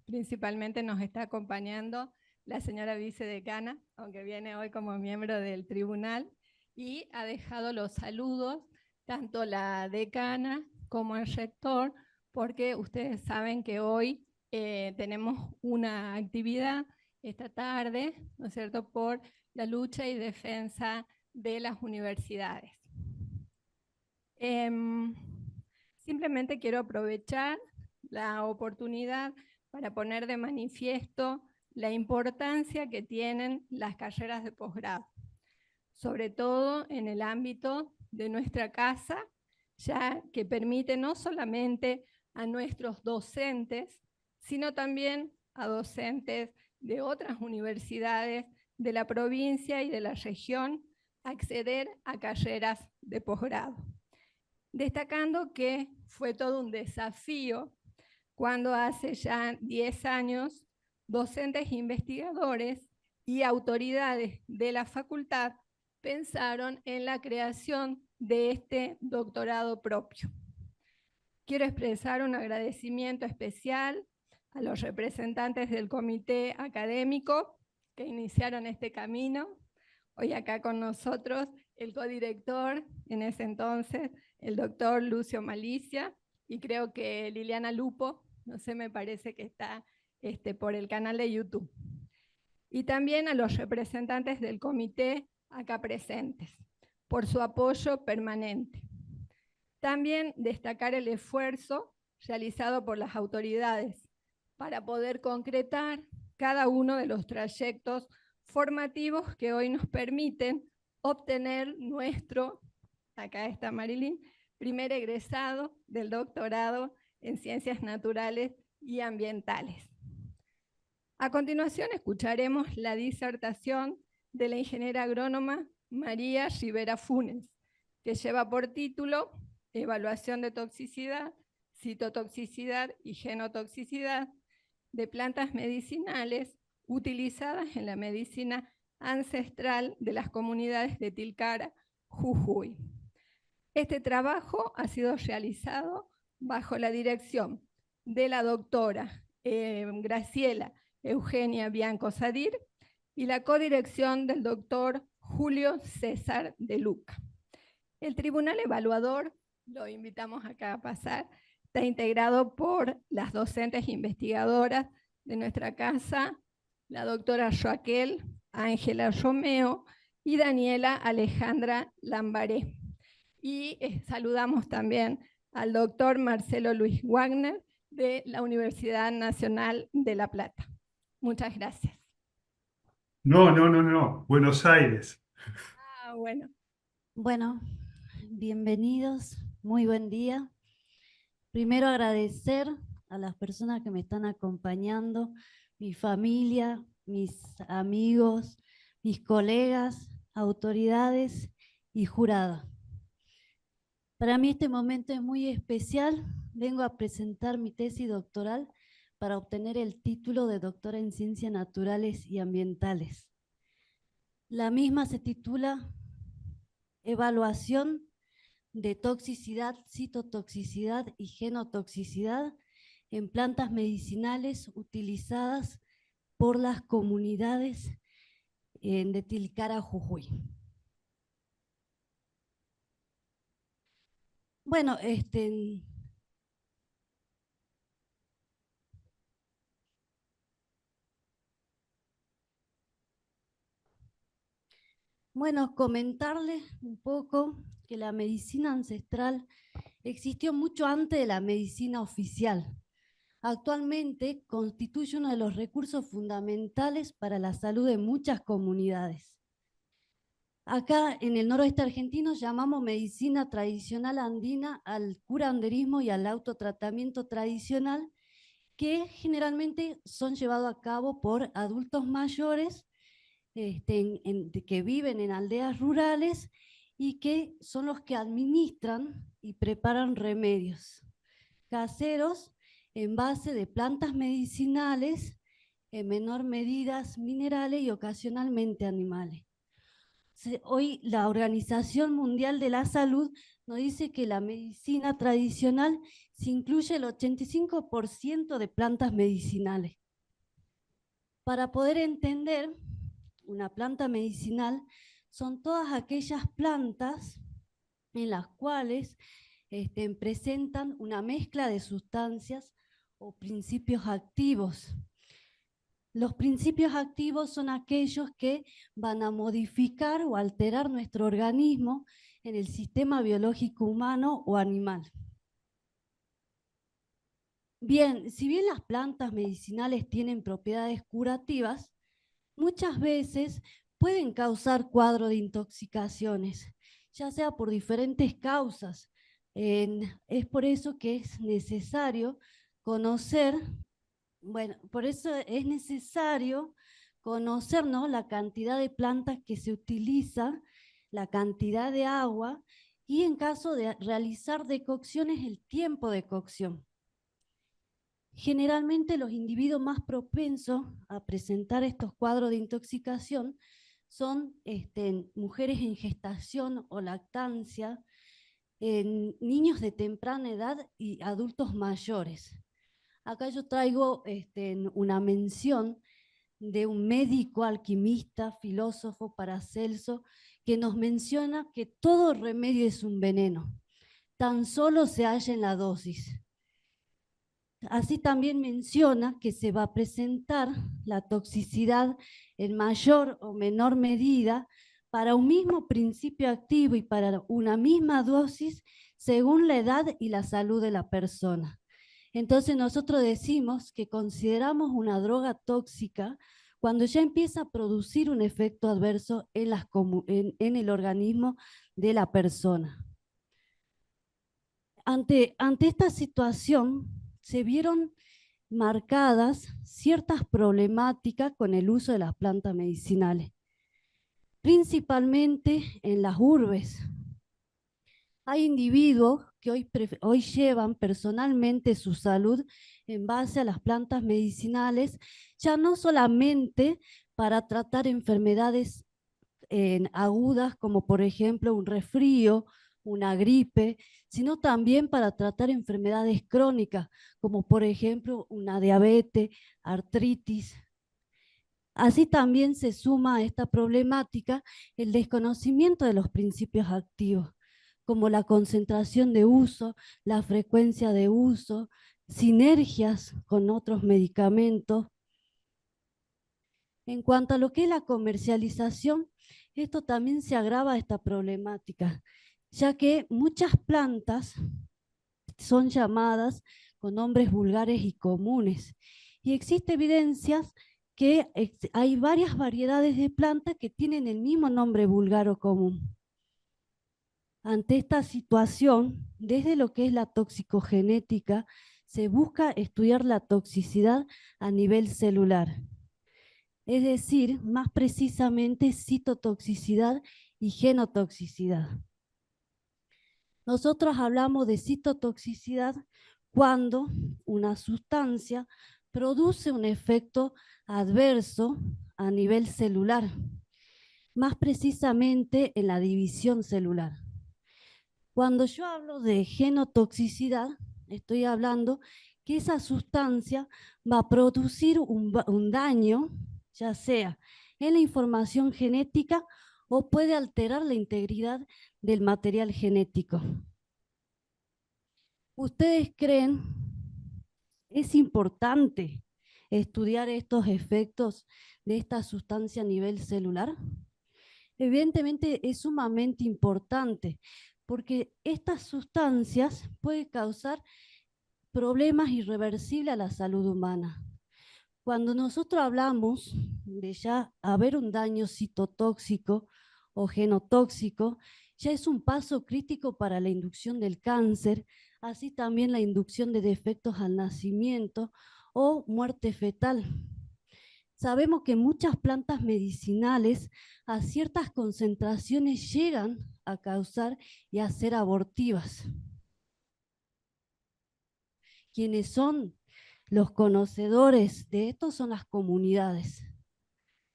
Principalmente nos está acompañando la señora vicedecana, aunque viene hoy como miembro del tribunal, y ha dejado los saludos, tanto la decana como el rector, porque ustedes saben que hoy tenemos una actividad esta tarde, ¿no es cierto?, por la lucha y defensa de las universidades. Simplemente quiero aprovechar la oportunidad para poner de manifiesto la importancia que tienen las carreras de posgrado, sobre todo en el ámbito de nuestra casa, ya que permite no solamente a nuestros docentes, sino también a docentes de otras universidades de la provincia y de la región acceder a carreras de posgrado. Destacando que fue todo un desafío cuando hace ya 10 años docentes investigadores y autoridades de la facultad pensaron en la creación de este doctorado propio. Quiero expresar un agradecimiento especial a los representantes del comité académico que iniciaron este camino. Hoy acá con nosotros el codirector, en ese entonces, el doctor Lucio Malicia, y creo que Liliana Lupo, no sé, me parece que está por el canal de YouTube. Y también a los representantes del comité acá presentes, por su apoyo permanente. También destacar el esfuerzo realizado por las autoridades para poder concretar cada uno de los trayectos formativos que hoy nos permiten obtener nuestro, acá está Marilyn, primer egresado del doctorado en Ciencias Naturales y Ambientales. A continuación escucharemos la disertación de la ingeniera agrónoma María Rivera Funes, que lleva por título Evaluación de toxicidad, citotoxicidad y genotoxicidad de plantas medicinales utilizadas en la medicina ancestral de las comunidades de Tilcara, Jujuy. Este trabajo ha sido realizado bajo la dirección de la doctora Graciela Eugenia Bianco Sadir y la codirección del doctor Julio César de Luca. El tribunal evaluador, lo invitamos acá a pasar, está integrado por las docentes investigadoras de nuestra casa, la doctora Raquel Ángela Romeo y Daniela Alejandra Lambaré. Y saludamos también al doctor Marcelo Luis Wagner de la Universidad Nacional de La Plata. Muchas gracias. No, Buenos Aires. Ah, bueno. Bueno, bienvenidos, muy buen día. Primero agradecer a las personas que me están acompañando, mi familia, mis amigos, mis colegas, autoridades y jurada. Para mí este momento es muy especial. Vengo a presentar mi tesis doctoral para obtener el título de doctora en Ciencias Naturales y Ambientales. La misma se titula Evaluación de toxicidad, citotoxicidad y genotoxicidad en plantas medicinales utilizadas por las comunidades de Tilcara, Jujuy. Bueno, comentarles un poco que la medicina ancestral existió mucho antes de la medicina oficial. Actualmente constituye uno de los recursos fundamentales para la salud de muchas comunidades. Acá en el noroeste argentino llamamos medicina tradicional andina al curanderismo y al autotratamiento tradicional, que generalmente son llevados a cabo por adultos mayores que viven en aldeas rurales y que son los que administran y preparan remedios caseros en base de plantas medicinales, en menor medida minerales y ocasionalmente animales. Hoy la Organización Mundial de la Salud nos dice que la medicina tradicional se incluye el 85% de plantas medicinales. Para poder entender una planta medicinal, son todas aquellas plantas en las cuales presentan una mezcla de sustancias o principios activos. Los principios activos son aquellos que van a modificar o alterar nuestro organismo en el sistema biológico humano o animal. Bien, si bien las plantas medicinales tienen propiedades curativas, muchas veces pueden causar cuadros de intoxicaciones, ya sea por diferentes causas. Es por eso que es necesario conocer, por eso es necesario conocer, ¿no?, la cantidad de plantas que se utiliza, la cantidad de agua y en caso de realizar decocciones, el tiempo de cocción. Generalmente los individuos más propensos a presentar estos cuadros de intoxicación son mujeres en gestación o lactancia, niños de temprana edad y adultos mayores. Acá yo traigo una mención de un médico, alquimista, filósofo, Paracelso, que nos menciona que todo remedio es un veneno, tan solo se halla en la dosis. Así también menciona que se va a presentar la toxicidad en mayor o menor medida para un mismo principio activo y para una misma dosis según la edad y la salud de la persona. Entonces nosotros decimos que consideramos una droga tóxica cuando ya empieza a producir un efecto adverso en el organismo de la persona. Ante esta situación se vieron marcadas ciertas problemáticas con el uso de las plantas medicinales, principalmente en las urbes. Hay individuos que hoy llevan personalmente su salud en base a las plantas medicinales, ya no solamente para tratar enfermedades agudas como por ejemplo un resfrío, una gripe, sino también para tratar enfermedades crónicas como por ejemplo una diabetes, artritis. Así también se suma a esta problemática el desconocimiento de los principios activos, como la concentración de uso, la frecuencia de uso, sinergias con otros medicamentos. En cuanto a lo que es la comercialización, esto también se agrava esta problemática, ya que muchas plantas son llamadas con nombres vulgares y comunes. Y existe evidencias que hay varias variedades de plantas que tienen el mismo nombre vulgar o común. Ante esta situación, desde lo que es la toxicogenética, se busca estudiar la toxicidad a nivel celular. Es decir, más precisamente citotoxicidad y genotoxicidad. Nosotros hablamos de citotoxicidad cuando una sustancia produce un efecto adverso a nivel celular, más precisamente en la división celular. Cuando yo hablo de genotoxicidad, estoy hablando que esa sustancia va a producir un daño, ya sea en la información genética o puede alterar la integridad del material genético. ¿Ustedes creen es importante estudiar estos efectos de esta sustancia a nivel celular? Evidentemente es sumamente importante porque estas sustancias pueden causar problemas irreversibles a la salud humana. Cuando nosotros hablamos de ya haber un daño citotóxico o genotóxico, ya es un paso crítico para la inducción del cáncer, así también la inducción de defectos al nacimiento o muerte fetal. Sabemos que muchas plantas medicinales a ciertas concentraciones llegan a causar y a ser abortivas. Quienes son los conocedores de esto son las comunidades.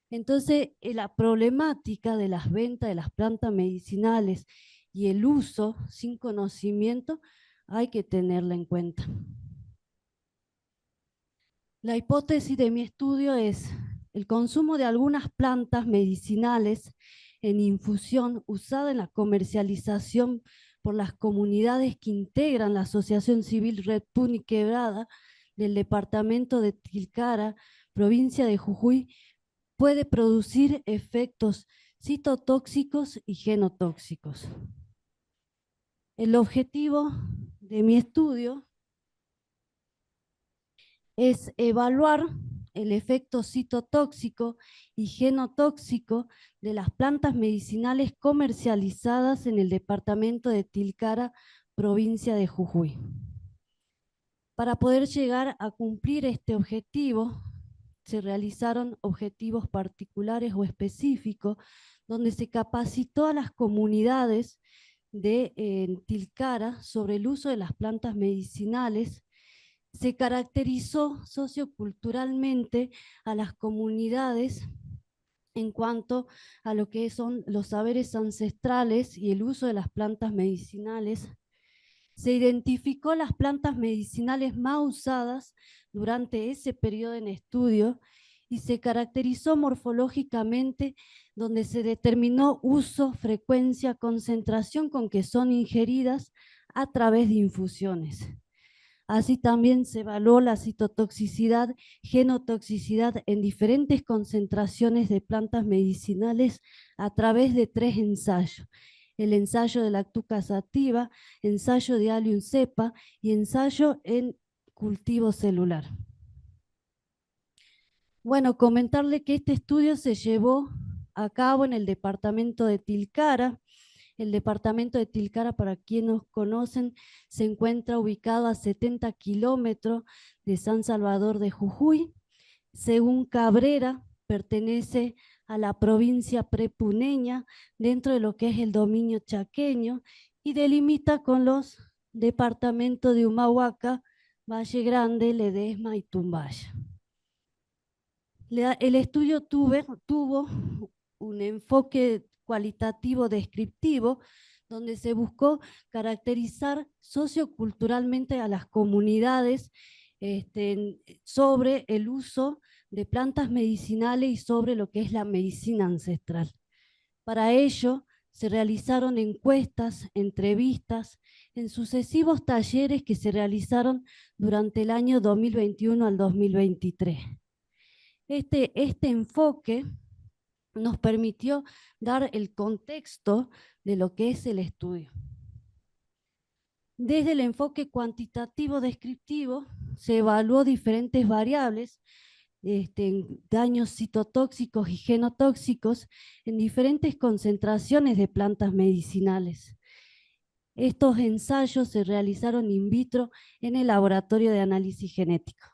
Entonces, la problemática de las ventas de las plantas medicinales y el uso sin conocimiento hay que tenerla en cuenta. La hipótesis de mi estudio es el consumo de algunas plantas medicinales en infusión usada en la comercialización por las comunidades que integran la Asociación Civil Red Puni Quebrada del departamento de Tilcara, provincia de Jujuy, puede producir efectos citotóxicos y genotóxicos. El objetivo de mi estudio es evaluar el efecto citotóxico y genotóxico de las plantas medicinales comercializadas en el departamento de Tilcara, provincia de Jujuy. Para poder llegar a cumplir este objetivo, se realizaron objetivos particulares o específicos, donde se capacitó a las comunidades de Tilcara sobre el uso de las plantas medicinales. Se caracterizó socioculturalmente a las comunidades en cuanto a lo que son los saberes ancestrales y el uso de las plantas medicinales. Se identificó las plantas medicinales más usadas durante ese periodo en estudio y se caracterizó morfológicamente, donde se determinó uso, frecuencia, concentración con que son ingeridas a través de infusiones. Así también se evaluó la citotoxicidad, genotoxicidad en diferentes concentraciones de plantas medicinales a través de 3 ensayos. El ensayo de lactuca sativa, ensayo de Allium cepa y ensayo en cultivo celular. Bueno, comentarle que este estudio se llevó a cabo en el departamento de Tilcara. El departamento de Tilcara, para quienes nos conocen, se encuentra ubicado a 70 kilómetros de San Salvador de Jujuy. Según Cabrera, pertenece a la provincia prepuneña dentro de lo que es el dominio chaqueño y delimita con los departamentos de Humahuaca, Valle Grande, Ledesma y Tumbaya. El estudio tuvo un enfoque cualitativo descriptivo, donde se buscó caracterizar socioculturalmente a las comunidades sobre el uso de plantas medicinales y sobre lo que es la medicina ancestral. Para ello se realizaron encuestas, entrevistas, en sucesivos talleres que se realizaron durante el año 2021 al 2023. Este enfoque nos permitió dar el contexto de lo que es el estudio. Desde el enfoque cuantitativo descriptivo se evaluó diferentes variables, daños citotóxicos y genotóxicos en diferentes concentraciones de plantas medicinales. Estos ensayos se realizaron in vitro en el laboratorio de análisis genético.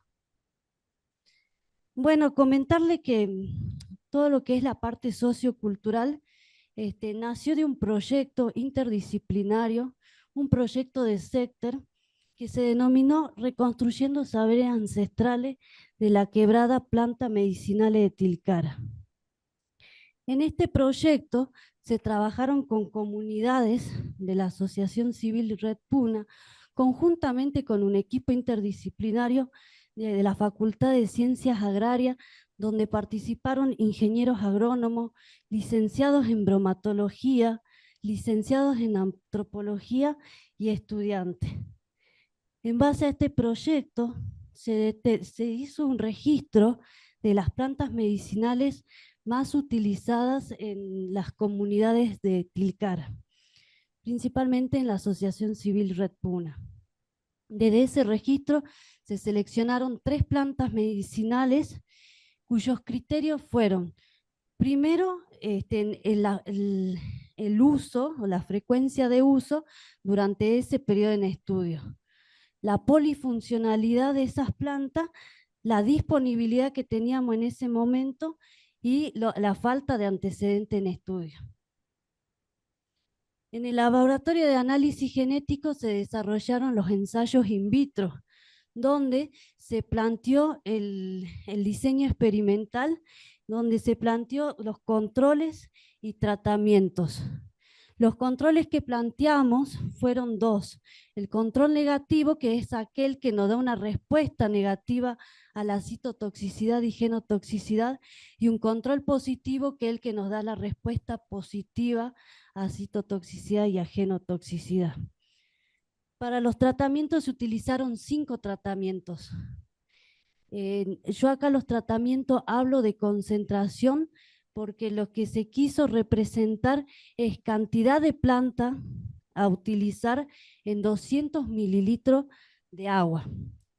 Bueno, comentarle que todo lo que es la parte sociocultural nació de un proyecto interdisciplinario, un proyecto de sector que se denominó Reconstruyendo Saberes Ancestrales de la Quebrada Planta Medicinal de Tilcara. En este proyecto se trabajaron con comunidades de la Asociación Civil Red Puna, conjuntamente con un equipo interdisciplinario de la Facultad de Ciencias Agrarias, donde participaron ingenieros agrónomos, licenciados en bromatología, licenciados en antropología y estudiantes. En base a este proyecto se hizo un registro de las plantas medicinales más utilizadas en las comunidades de Tilcara, principalmente en la Asociación Civil Red Puna. Desde ese registro se seleccionaron 3 plantas medicinales cuyos criterios fueron, primero, el uso o la frecuencia de uso durante ese periodo en estudio, la polifuncionalidad de esas plantas, la disponibilidad que teníamos en ese momento y la falta de antecedente en estudio. En el laboratorio de análisis genético se desarrollaron los ensayos in vitro, donde se planteó el diseño experimental, donde se planteó los controles y tratamientos. Los controles que planteamos fueron dos. El control negativo, que es aquel que nos da una respuesta negativa a la citotoxicidad y genotoxicidad, y un control positivo, que es el que nos da la respuesta positiva a citotoxicidad y a genotoxicidad. Para los tratamientos se utilizaron 5 tratamientos. Yo acá los tratamientos hablo de concentración porque lo que se quiso representar es cantidad de planta a utilizar en 200 mililitros de agua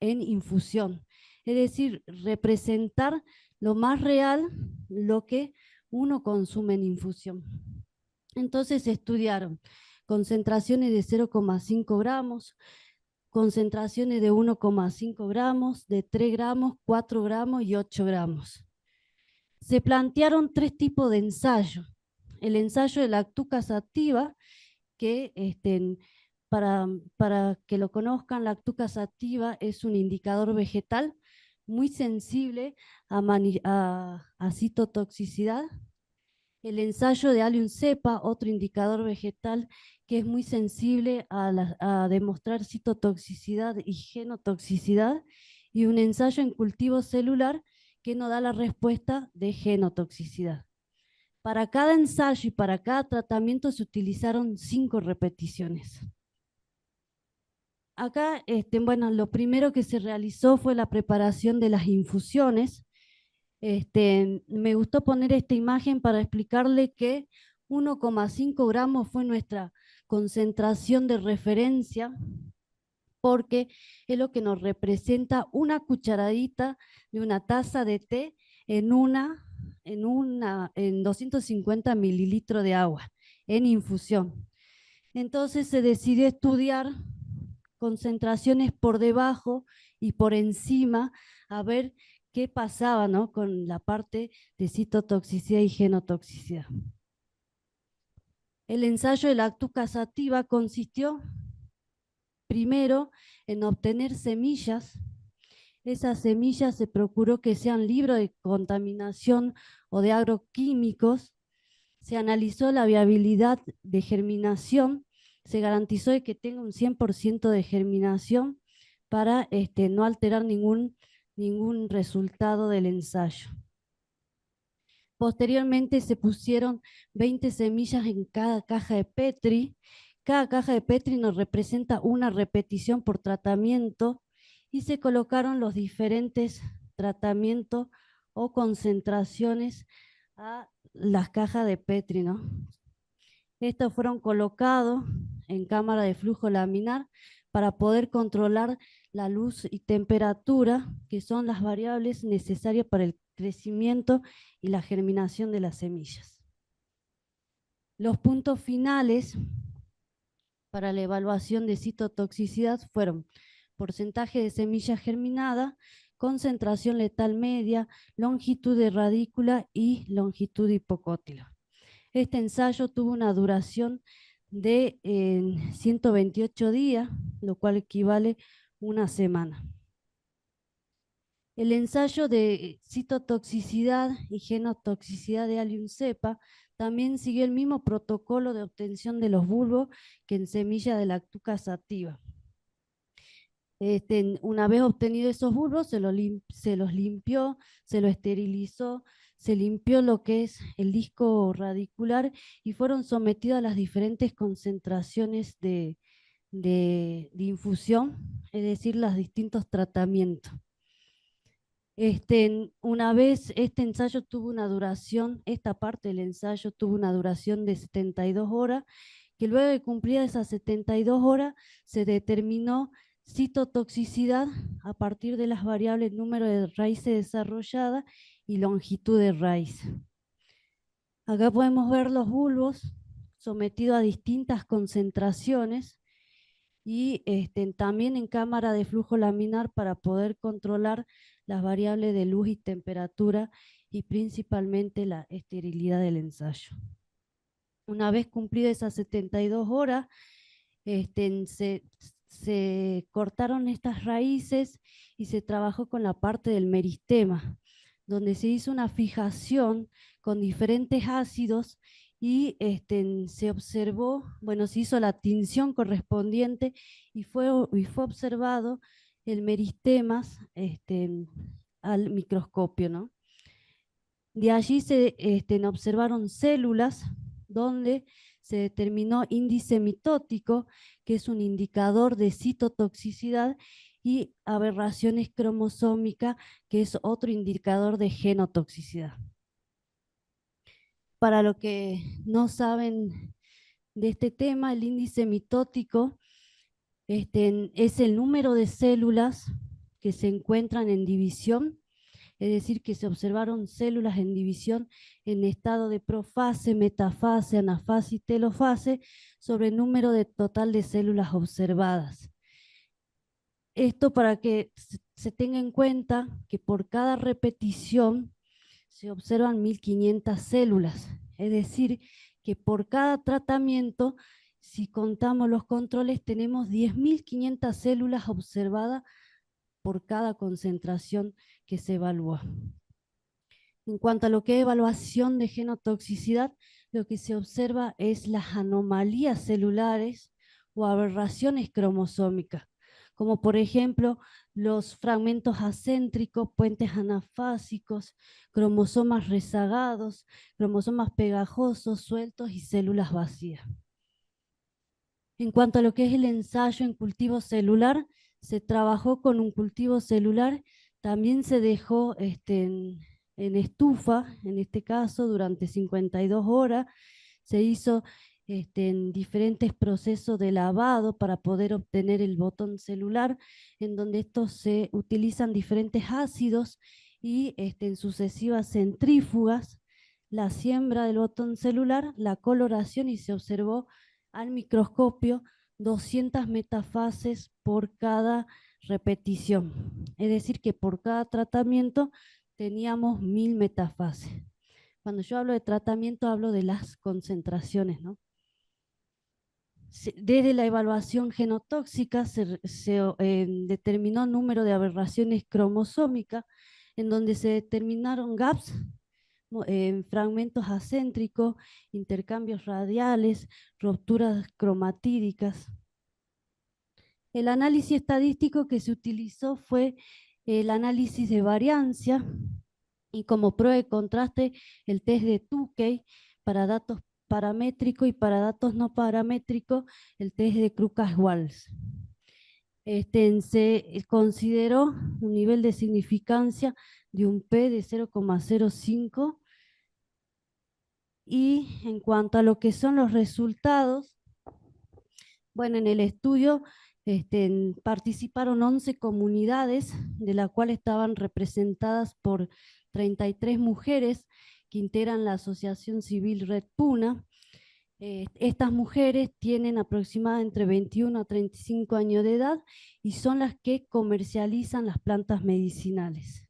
en infusión. Es decir, representar lo más real lo que uno consume en infusión. Entonces se estudiaron concentraciones de 0,5 gramos, concentraciones de 1,5 gramos, de 3 gramos, 4 gramos y 8 gramos. Se plantearon 3 tipos de ensayo. El ensayo de lactuca sativa, que para que lo conozcan, lactuca sativa es un indicador vegetal muy sensible a citotoxicidad. El ensayo de Allium cepa, otro indicador vegetal que es muy sensible a demostrar citotoxicidad y genotoxicidad, y un ensayo en cultivo celular que nos da la respuesta de genotoxicidad. Para cada ensayo y para cada tratamiento se utilizaron 5 repeticiones. Acá, bueno, lo primero que se realizó fue la preparación de las infusiones. Me gustó poner esta imagen para explicarle que 1,5 gramos fue nuestra concentración de referencia, porque es lo que nos representa una cucharadita de una taza de té en 250 mililitros de agua en infusión. Entonces se decidió estudiar concentraciones por debajo y por encima, a ver qué pasaba, ¿no?, con la parte de citotoxicidad y genotoxicidad. El ensayo de lactuca sativa consistió primero en obtener semillas. Esas semillas se procuró que sean libres de contaminación o de agroquímicos. Se analizó la viabilidad de germinación, se garantizó de que tenga un 100% de germinación para no alterar ningún resultado del ensayo. Posteriormente se pusieron 20 semillas en cada caja de Petri. Cada caja de Petri nos representa una repetición por tratamiento y se colocaron los diferentes tratamientos o concentraciones a las cajas de Petri, ¿no? Estos fueron colocados en cámara de flujo laminar para poder controlar la luz y temperatura, que son las variables necesarias para el crecimiento y la germinación de las semillas. Los puntos finales para la evaluación de citotoxicidad fueron porcentaje de semilla germinada, concentración letal media, longitud de radícula y longitud hipocótila. Este ensayo tuvo una duración de 128 días, lo cual equivale a una semana. El ensayo de citotoxicidad y genotoxicidad de Allium cepa también siguió el mismo protocolo de obtención de los bulbos que en semilla de lactuca sativa. Una vez obtenidos esos bulbos, se los limpió, se lo esterilizó, se limpió lo que es el disco radicular y fueron sometidos a las diferentes concentraciones de infusión, es decir, los distintos tratamientos. Una vez este ensayo tuvo una duración, esta parte del ensayo tuvo una duración de 72 horas, que luego de cumplir esas 72 horas se determinó citotoxicidad a partir de las variables número de raíces desarrolladas y longitud de raíz. Acá podemos ver los bulbos sometidos a distintas concentraciones y también en cámara de flujo laminar para poder controlar las variables de luz y temperatura y principalmente la esterilidad del ensayo. Una vez cumplidas esas 72 horas, se cortaron estas raíces y se trabajó con la parte del meristema, donde se hizo una fijación con diferentes ácidos y se observó, bueno, se hizo la tinción correspondiente y fue observado el meristemas al microscopio, ¿no? De allí se observaron células donde se determinó índice mitótico, que es un indicador de citotoxicidad, y aberraciones cromosómicas, que es otro indicador de genotoxicidad. Para los que no saben de este tema, el índice mitótico es el número de células que se encuentran en división, es decir, que se observaron células en división en estado de profase, metafase, anafase y telofase sobre el número total de células observadas. Esto para que se tenga en cuenta que por cada repetición se observan 1500 células, es decir, que por cada tratamiento, si contamos los controles, tenemos 10.500 células observadas por cada concentración que se evalúa. En cuanto a lo que es evaluación de genotoxicidad, lo que se observa es las anomalías celulares o aberraciones cromosómicas, como por ejemplo los fragmentos acéntricos, puentes anafásicos, cromosomas rezagados, cromosomas pegajosos, sueltos y células vacías. En cuanto a lo que es el ensayo en cultivo celular, se trabajó con un cultivo celular, también se dejó en estufa, en este caso, durante 52 horas, se hizo en diferentes procesos de lavado para poder obtener el botón celular, en donde estos se utilizan diferentes ácidos y en sucesivas centrífugas, la siembra del botón celular, la coloración, y se observó al microscopio 200 metafases por cada repetición. Es decir, que por cada tratamiento teníamos 1000 metafases. Cuando yo hablo de tratamiento, hablo de las concentraciones, ¿no? Desde la evaluación genotóxica se determinó número de aberraciones cromosómicas, en donde se determinaron gaps, fragmentos acéntricos, intercambios radiales, rupturas cromatídicas. El análisis estadístico que se utilizó fue el análisis de variancia, y como prueba de contraste el test de Tukey para datos paramétricos, y para datos no paramétricos el test de Krukas-Waltz. Se consideró un nivel de significancia de un P de 0,05, y en cuanto a lo que son los resultados, bueno, en el estudio participaron 11 comunidades, de las cuales estaban representadas por 33 mujeres que integran la Asociación Civil Red Puna. Estas mujeres tienen aproximadamente entre 21 a 35 años de edad y son las que comercializan las plantas medicinales.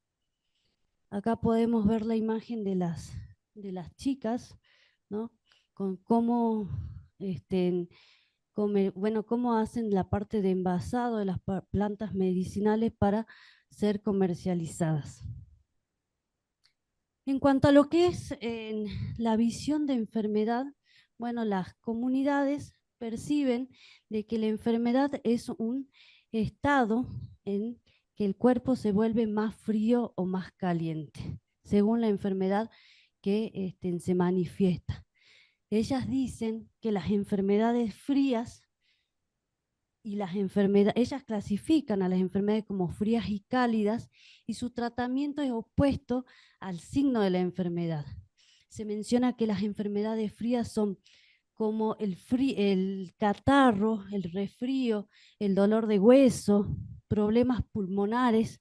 Acá podemos ver la imagen de las chicas, ¿no? Con cómo, cómo hacen la parte de envasado de las plantas medicinales para ser comercializadas. En cuanto a lo que es la visión de enfermedad, bueno, las comunidades perciben de que la enfermedad es un estado en que el cuerpo se vuelve más frío o más caliente, según la enfermedad que se manifiesta. Ellas dicen que las enfermedades frías y ellas clasifican a las enfermedades como frías y cálidas, y su tratamiento es opuesto al signo de la enfermedad. Se menciona que las enfermedades frías son como el catarro, el resfrío, el dolor de hueso, problemas pulmonares,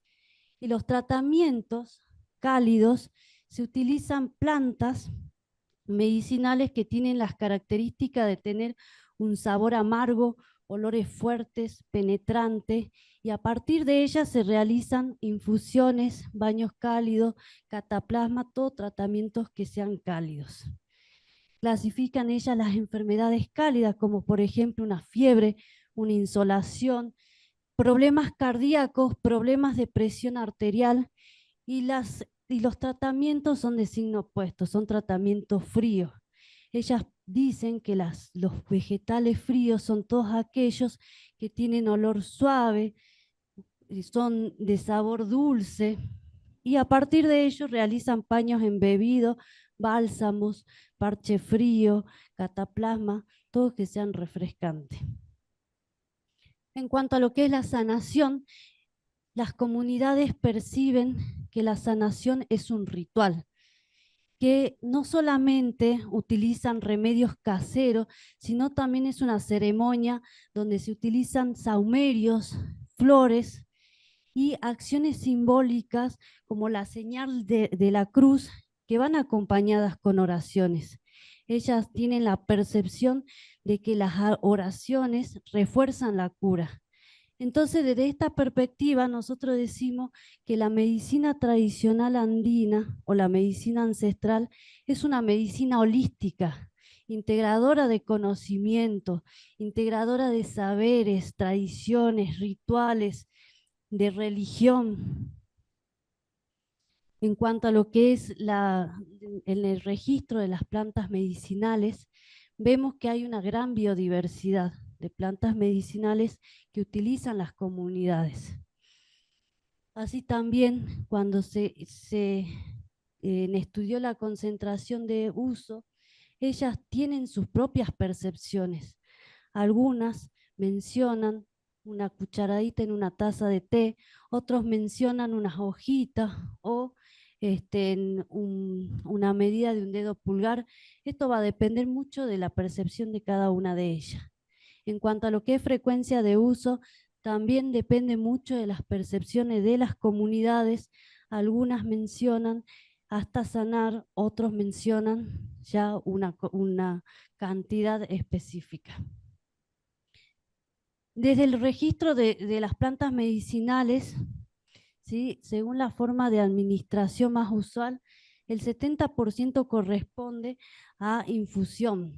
y los tratamientos cálidos se utilizan plantas medicinales que tienen las características de tener un sabor amargo, olores fuertes, penetrantes, y a partir de ellas se realizan infusiones, baños cálidos, cataplasma, todos tratamientos que sean cálidos. Clasifican ellas las enfermedades cálidas como por ejemplo una fiebre, una insolación, problemas cardíacos, problemas de presión arterial, y los tratamientos son de signo opuesto, son tratamientos fríos. Ellas dicen que los vegetales fríos son todos aquellos que tienen olor suave, son de sabor dulce, y a partir de ello realizan paños embebidos, bálsamos, parche frío, cataplasma, todo que sean refrescantes. En cuanto a lo que es la sanación, las comunidades perciben que la sanación es un ritual, que no solamente utilizan remedios caseros, sino también es una ceremonia donde se utilizan sahumerios, flores y acciones simbólicas como la señal de la cruz, que van acompañadas con oraciones. Ellas tienen la percepción de que las oraciones refuerzan la cura. Entonces, desde esta perspectiva, nosotros decimos que la medicina tradicional andina o la medicina ancestral es una medicina holística, integradora de conocimiento, integradora de saberes, tradiciones, rituales, de religión. En cuanto a lo que es en el registro de las plantas medicinales, vemos que hay una gran biodiversidad de plantas medicinales que utilizan las comunidades. Así también, cuando se estudió la concentración de uso, ellas tienen sus propias percepciones. Algunas mencionan una cucharadita en una taza de té, otros mencionan unas hojitas o una medida de un dedo pulgar. Esto va a depender mucho de la percepción de cada una de ellas. En cuanto a lo que es frecuencia de uso, también depende mucho de las percepciones de las comunidades. Algunas mencionan hasta sanar, otros mencionan ya una cantidad específica. Desde el registro de las plantas medicinales, ¿sí?, según la forma de administración más usual, el 70% corresponde a infusión,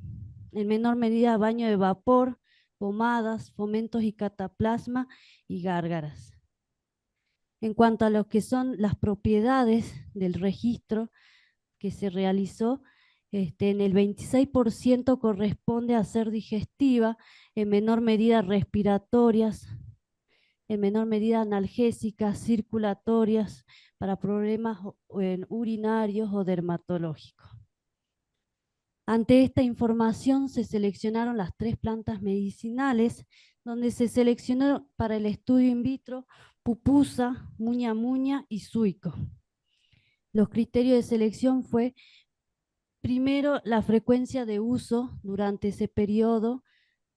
en menor medida baño de vapor, pomadas, fomentos y cataplasma y gárgaras. En cuanto a lo que son las propiedades del registro que se realizó, en el 26% corresponde a ser digestiva, en menor medida respiratorias, en menor medida analgésicas, circulatorias, para problemas urinarios o dermatológicos. Ante esta información se seleccionaron las 3 plantas medicinales, donde se seleccionó para el estudio in vitro pupusa, muña muña y suico. Los criterios de selección fue, primero, la frecuencia de uso durante ese periodo,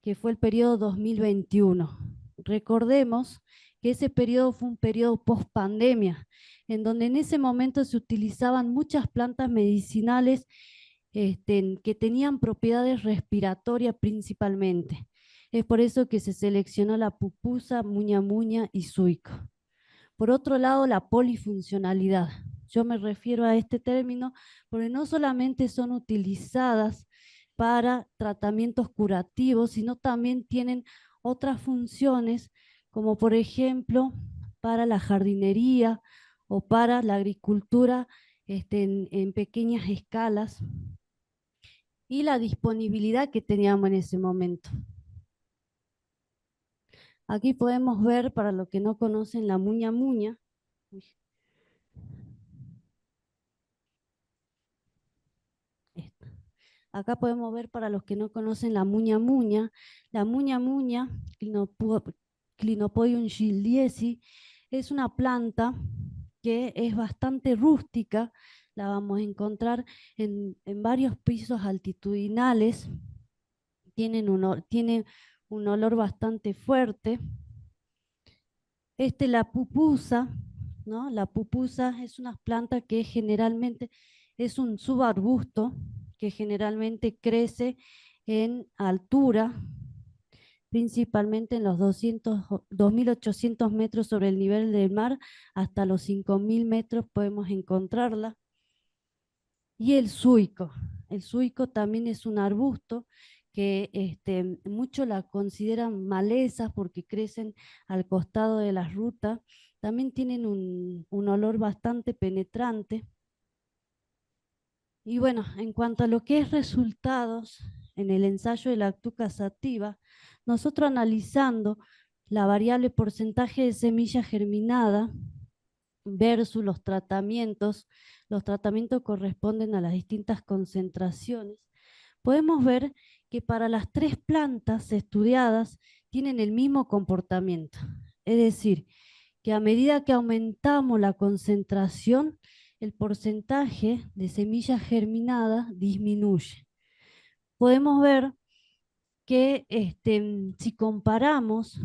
que fue el periodo 2021. Recordemos que ese periodo fue un periodo post-pandemia, en donde en ese momento se utilizaban muchas plantas medicinales que tenían propiedades respiratorias principalmente. Es por eso que se seleccionó la pupusa, muña muña y suico. Por otro lado, la polifuncionalidad. Yo me refiero a este término porque no solamente son utilizadas para tratamientos curativos, sino también tienen otras funciones, como por ejemplo para la jardinería o para la agricultura en pequeñas escalas, y la disponibilidad que teníamos en ese momento. Aquí podemos ver, para los que no conocen, la muña muña. Acá podemos ver, para los que no conocen, la muña muña. La muña muña, Clinopodium gildiesi, es una planta que es bastante rústica. La vamos a encontrar en varios pisos altitudinales. Tiene un olor bastante fuerte. La pupusa, ¿no? La pupusa es una planta que generalmente es un subarbusto que generalmente crece en altura, principalmente en los 2.800 metros sobre el nivel del mar, hasta los 5.000 metros podemos encontrarla. Y el suico también es un arbusto que muchos la consideran malezas porque crecen al costado de las rutas. También tienen un olor bastante penetrante. Y bueno, en cuanto a lo que es resultados en el ensayo de lactuca sativa, nosotros analizando la variable porcentaje de semilla germinada versus los tratamientos corresponden a las distintas concentraciones, podemos ver que para las 3 plantas estudiadas tienen el mismo comportamiento. Es decir, que a medida que aumentamos la concentración, el porcentaje de semillas germinadas disminuye. Podemos ver que si comparamos,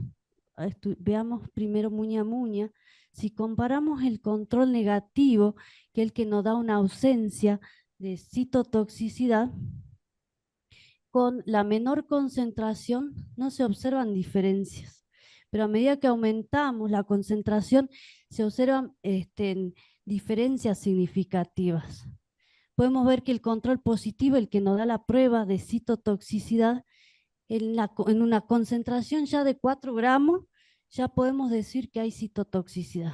veamos primero muña a muña, si comparamos el control negativo, que es el que nos da una ausencia de citotoxicidad, con la menor concentración no se observan diferencias, pero a medida que aumentamos la concentración se observan diferencias significativas. Podemos ver que el control positivo, el que nos da la prueba de citotoxicidad, en una concentración ya de 4 gramos, ya podemos decir que hay citotoxicidad.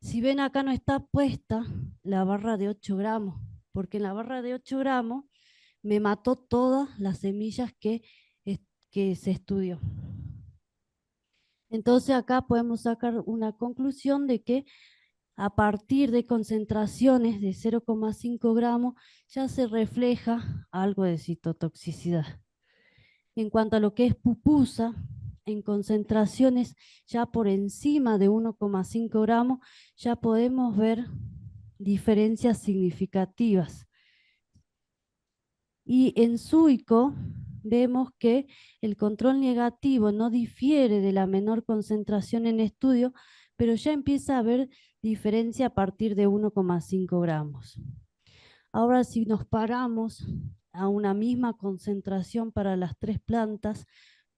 Si ven, acá no está puesta la barra de 8 gramos, porque en la barra de 8 gramos me mató todas las semillas que se estudió. Entonces acá podemos sacar una conclusión de que a partir de concentraciones de 0,5 gramos ya se refleja algo de citotoxicidad. En cuanto a lo que es pupusa, en concentraciones ya por encima de 1,5 gramos ya podemos ver diferencias significativas. Y en Suico vemos que el control negativo no difiere de la menor concentración en estudio, pero ya empieza a haber diferencia a partir de 1,5 gramos. Ahora, si nos paramos a una misma concentración para las 3 plantas,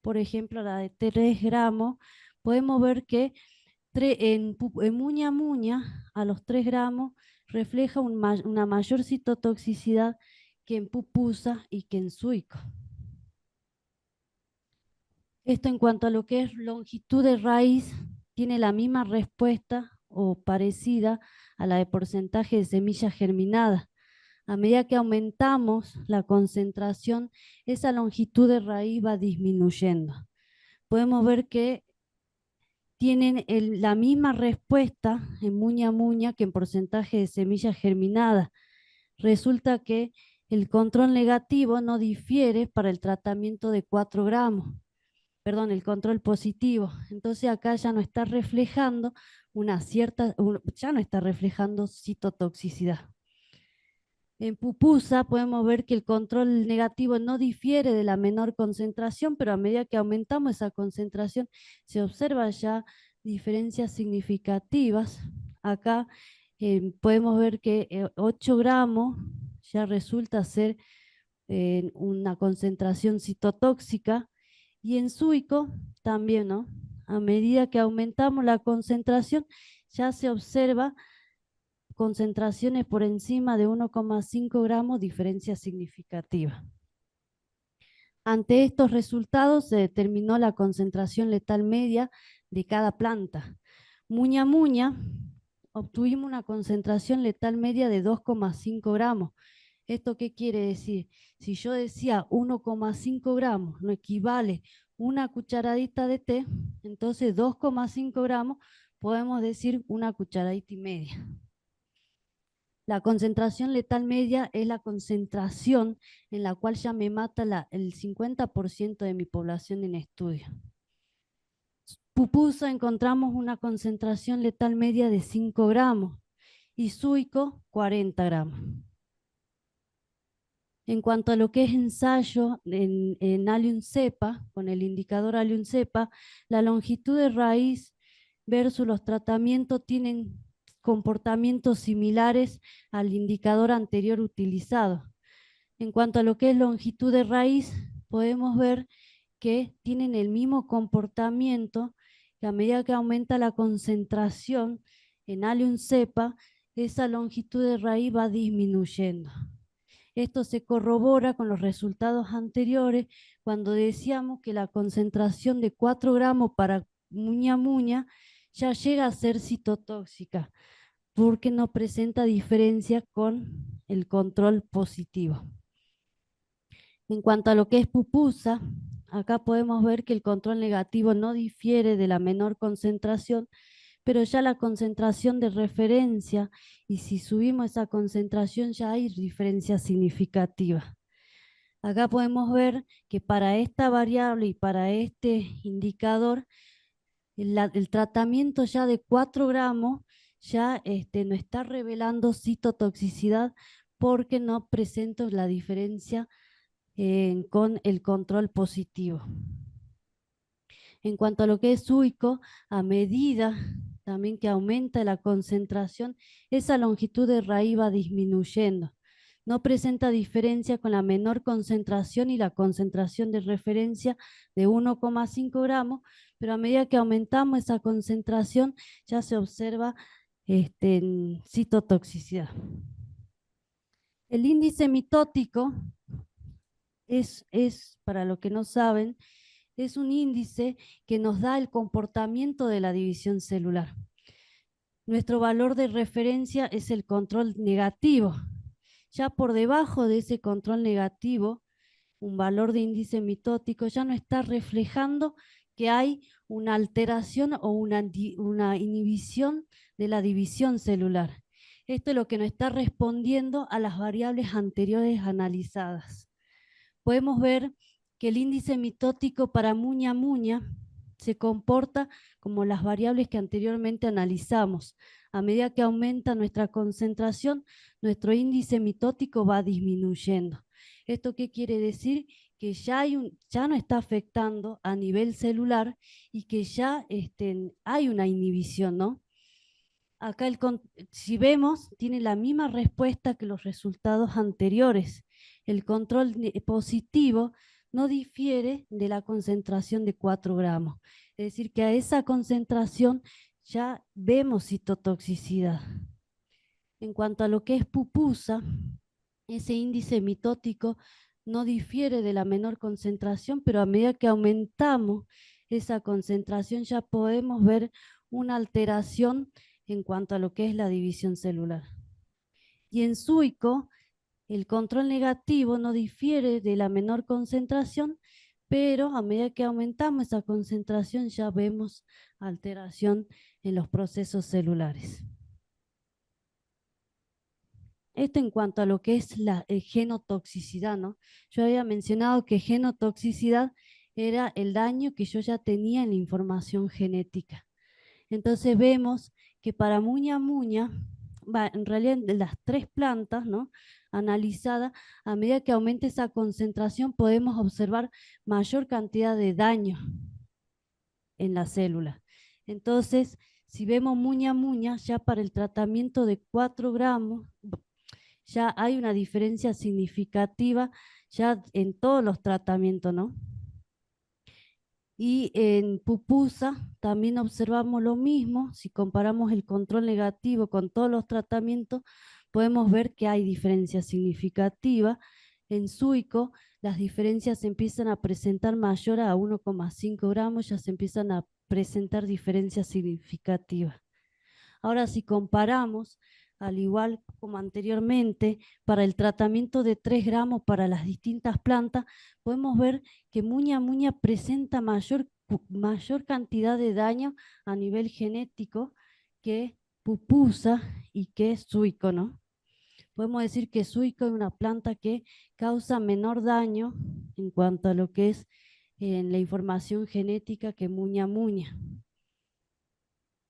por ejemplo la de 3 gramos, podemos ver que en muña a muña, a los 3 gramos, refleja una mayor citotoxicidad que en pupusa y que en Suico. Esto en cuanto a lo que es longitud de raíz, tiene la misma respuesta o parecida a la de porcentaje de semillas germinadas. A medida que aumentamos la concentración, esa longitud de raíz va disminuyendo. Podemos ver que tienen la misma respuesta en muña a muña que en porcentaje de semillas germinadas. Resulta que el control negativo no difiere para el tratamiento de 4 gramos. Perdón, el control positivo. Entonces acá ya no está reflejando ya no está reflejando citotoxicidad. En pupusa podemos ver que el control negativo no difiere de la menor concentración, pero a medida que aumentamos esa concentración se observan ya diferencias significativas. Acá podemos ver que 8 gramos ya resulta ser una concentración citotóxica, y en Suico también, ¿no? A medida que aumentamos la concentración ya se observa concentraciones por encima de 1,5 gramos, diferencia significativa. Ante estos resultados se determinó la concentración letal media de cada planta. Muña a muña obtuvimos una concentración letal media de 2,5 gramos. ¿Esto qué quiere decir? Si yo decía 1,5 gramos no equivale una cucharadita de té, entonces 2,5 gramos podemos decir una cucharadita y media. La concentración letal media es la concentración en la cual ya me mata el 50% de mi población en estudio. Pupusa encontramos una concentración letal media de 5 gramos y Suico 40 gramos. En cuanto a lo que es ensayo en Allium cepa, con el indicador Allium cepa, la longitud de raíz versus los tratamientos tienen comportamientos similares al indicador anterior utilizado. En cuanto a lo que es longitud de raíz, podemos ver que tienen el mismo comportamiento, que a medida que aumenta la concentración en Allium cepa, esa longitud de raíz va disminuyendo. Esto se corrobora con los resultados anteriores cuando decíamos que la concentración de 4 gramos para muña a muña ya llega a ser citotóxica, porque no presenta diferencia con el control positivo. En cuanto a lo que es pupusa, acá podemos ver que el control negativo no difiere de la menor concentración, pero ya la concentración de referencia, y si subimos esa concentración ya hay diferencia significativa. Acá podemos ver que para esta variable y para este indicador, el tratamiento ya de 4 gramos ya no está revelando citotoxicidad porque no presenta la diferencia con el control positivo. En cuanto a lo que es SUICO, a medida también que aumenta la concentración, esa longitud de raíz va disminuyendo. No presenta diferencia con la menor concentración y la concentración de referencia de 1,5 gramos, pero a medida que aumentamos esa concentración ya se observa citotoxicidad. El índice mitótico para los que no saben, es un índice que nos da el comportamiento de la división celular. Nuestro valor de referencia es el control negativo. Ya por debajo de ese control negativo, un valor de índice mitótico ya no está reflejando que hay una alteración o una inhibición de la división celular. Esto es lo que nos está respondiendo a las variables anteriores analizadas. Podemos ver que el índice mitótico para muña muña se comporta como las variables que anteriormente analizamos. A medida que aumenta nuestra concentración, nuestro índice mitótico va disminuyendo. ¿Esto qué quiere decir? Que ya no está afectando a nivel celular y que ya hay una inhibición, ¿no? Acá, si vemos, tiene la misma respuesta que los resultados anteriores. El control positivo no difiere de la concentración de 4 gramos. Es decir, que a esa concentración ya vemos citotoxicidad. En cuanto a lo que es pupusa, ese índice mitótico no difiere de la menor concentración, pero a medida que aumentamos esa concentración ya podemos ver una alteración en cuanto a lo que es la división celular. Y en SUICO, el control negativo no difiere de la menor concentración, pero a medida que aumentamos esa concentración ya vemos alteración en los procesos celulares. Esto en cuanto a lo que es la genotoxicidad, ¿no? Yo había mencionado que genotoxicidad era el daño que yo ya tenía en la información genética. Entonces vemos que para muña muña, en realidad de las 3 plantas, ¿no?, analizadas, a medida que aumente esa concentración podemos observar mayor cantidad de daño en la célula. Entonces, si vemos muña muña, ya para el tratamiento de 4 gramos, ya hay una diferencia significativa ya en todos los tratamientos, ¿no? Y en pupusa también observamos lo mismo. Si comparamos el control negativo con todos los tratamientos, podemos ver que hay diferencias significativas. En SUICO las diferencias se empiezan a presentar mayor a 1,5 gramos, ya se empiezan a presentar diferencias significativas. Ahora, si comparamos, al igual como anteriormente, para el tratamiento de 3 gramos para las distintas plantas, podemos ver que muña muña presenta mayor cantidad de daño a nivel genético que pupusa y que SUICO, ¿no? Podemos decir que SUICO es una planta que causa menor daño en cuanto a lo que es en la información genética que muña muña.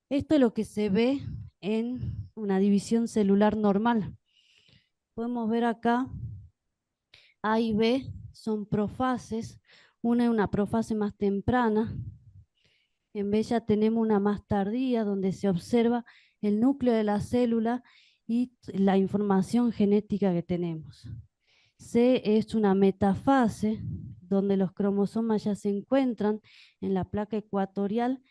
Esto es lo que se ve en una división celular normal. Podemos ver acá, A y B son profases. Una es una profase más temprana. En B ya tenemos una más tardía, donde se observa el núcleo de la célula y la información genética que tenemos. C es una metafase, donde los cromosomas ya se encuentran en la placa ecuatorial,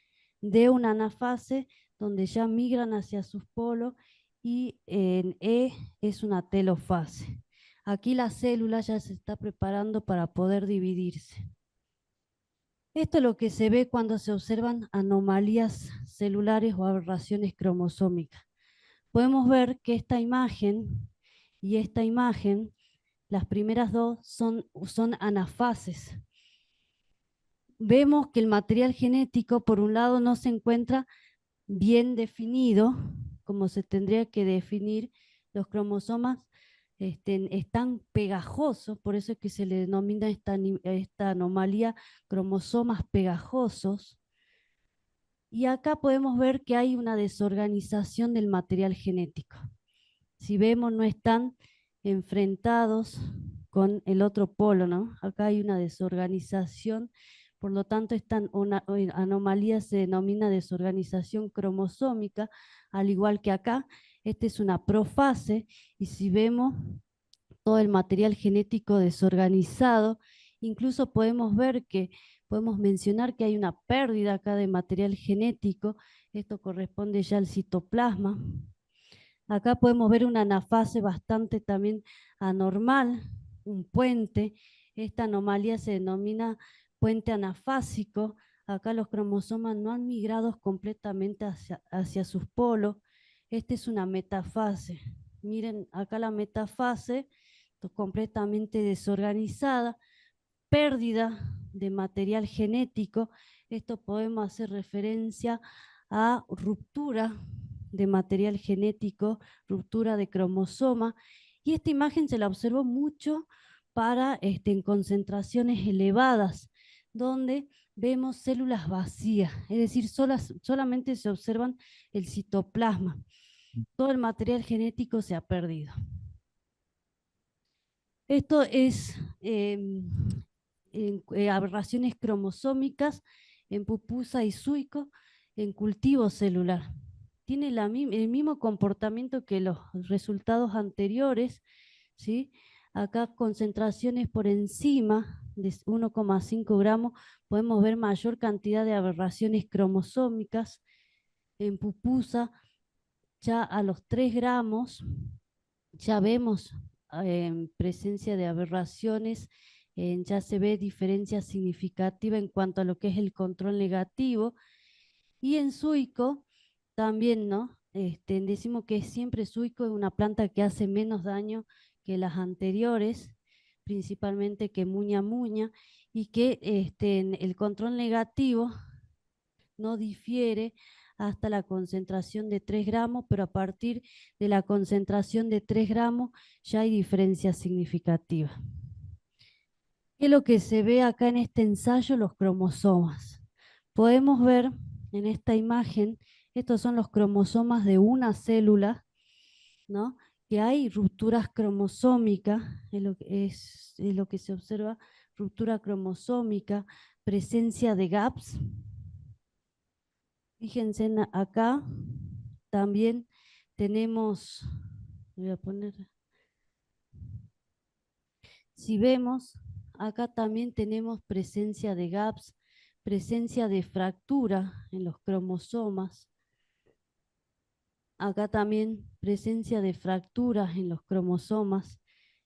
de una anafase, donde ya migran hacia sus polos, y en E es una telofase. Aquí la célula ya se está preparando para poder dividirse. Esto es lo que se ve cuando se observan anomalías celulares o aberraciones cromosómicas. Podemos ver que esta imagen y esta imagen, las primeras dos son anafases. Vemos que el material genético, por un lado, no se encuentra bien definido, como se tendría que definir. Los cromosomas están pegajosos, por eso es que se le denomina esta anomalía cromosomas pegajosos. Y acá podemos ver que hay una desorganización del material genético. Si vemos, no están enfrentados con el otro polo, ¿no? Acá hay una desorganización, por lo tanto, esta anomalía se denomina desorganización cromosómica, al igual que acá. Esta es una profase, y si vemos todo el material genético desorganizado, incluso podemos mencionar que hay una pérdida acá de material genético. Esto corresponde ya al citoplasma. Acá podemos ver una anafase bastante también anormal, un puente. Esta anomalía se denomina puente anafásico. Acá los cromosomas no han migrado completamente hacia sus polos. Esta es una metafase. Miren, acá la metafase completamente desorganizada, pérdida de material genético. Esto podemos hacer referencia a ruptura de material genético, ruptura de cromosoma, y esta imagen se la observó mucho en concentraciones elevadas, donde vemos células vacías, es decir, solamente se observan el citoplasma. Todo el material genético se ha perdido. Esto es aberraciones cromosómicas en pupusa y suico en cultivo celular. Tiene el mismo comportamiento que los resultados anteriores, ¿sí? Acá concentraciones por encima de 1,5 gramos, podemos ver mayor cantidad de aberraciones cromosómicas. En pupusa, ya a los 3 gramos, ya vemos presencia de aberraciones, ya se ve diferencia significativa en cuanto a lo que es el control negativo. Y en suico también, ¿no? Decimos que siempre suico es una planta que hace menos daño que las anteriores, principalmente que muña muña, y que en el control negativo no difiere hasta la concentración de 3 gramos, pero a partir de la concentración de 3 gramos ya hay diferencias significativas. ¿Qué es lo que se ve acá en este ensayo? Los cromosomas. Podemos ver en esta imagen, estos son los cromosomas de una célula, ¿no? Que hay rupturas cromosómicas, es lo que se observa, ruptura cromosómica, presencia de gaps. Fíjense acá, también tenemos, voy a poner, si vemos, acá también tenemos presencia de gaps, presencia de fractura en los cromosomas. Acá también presencia de fracturas en los cromosomas.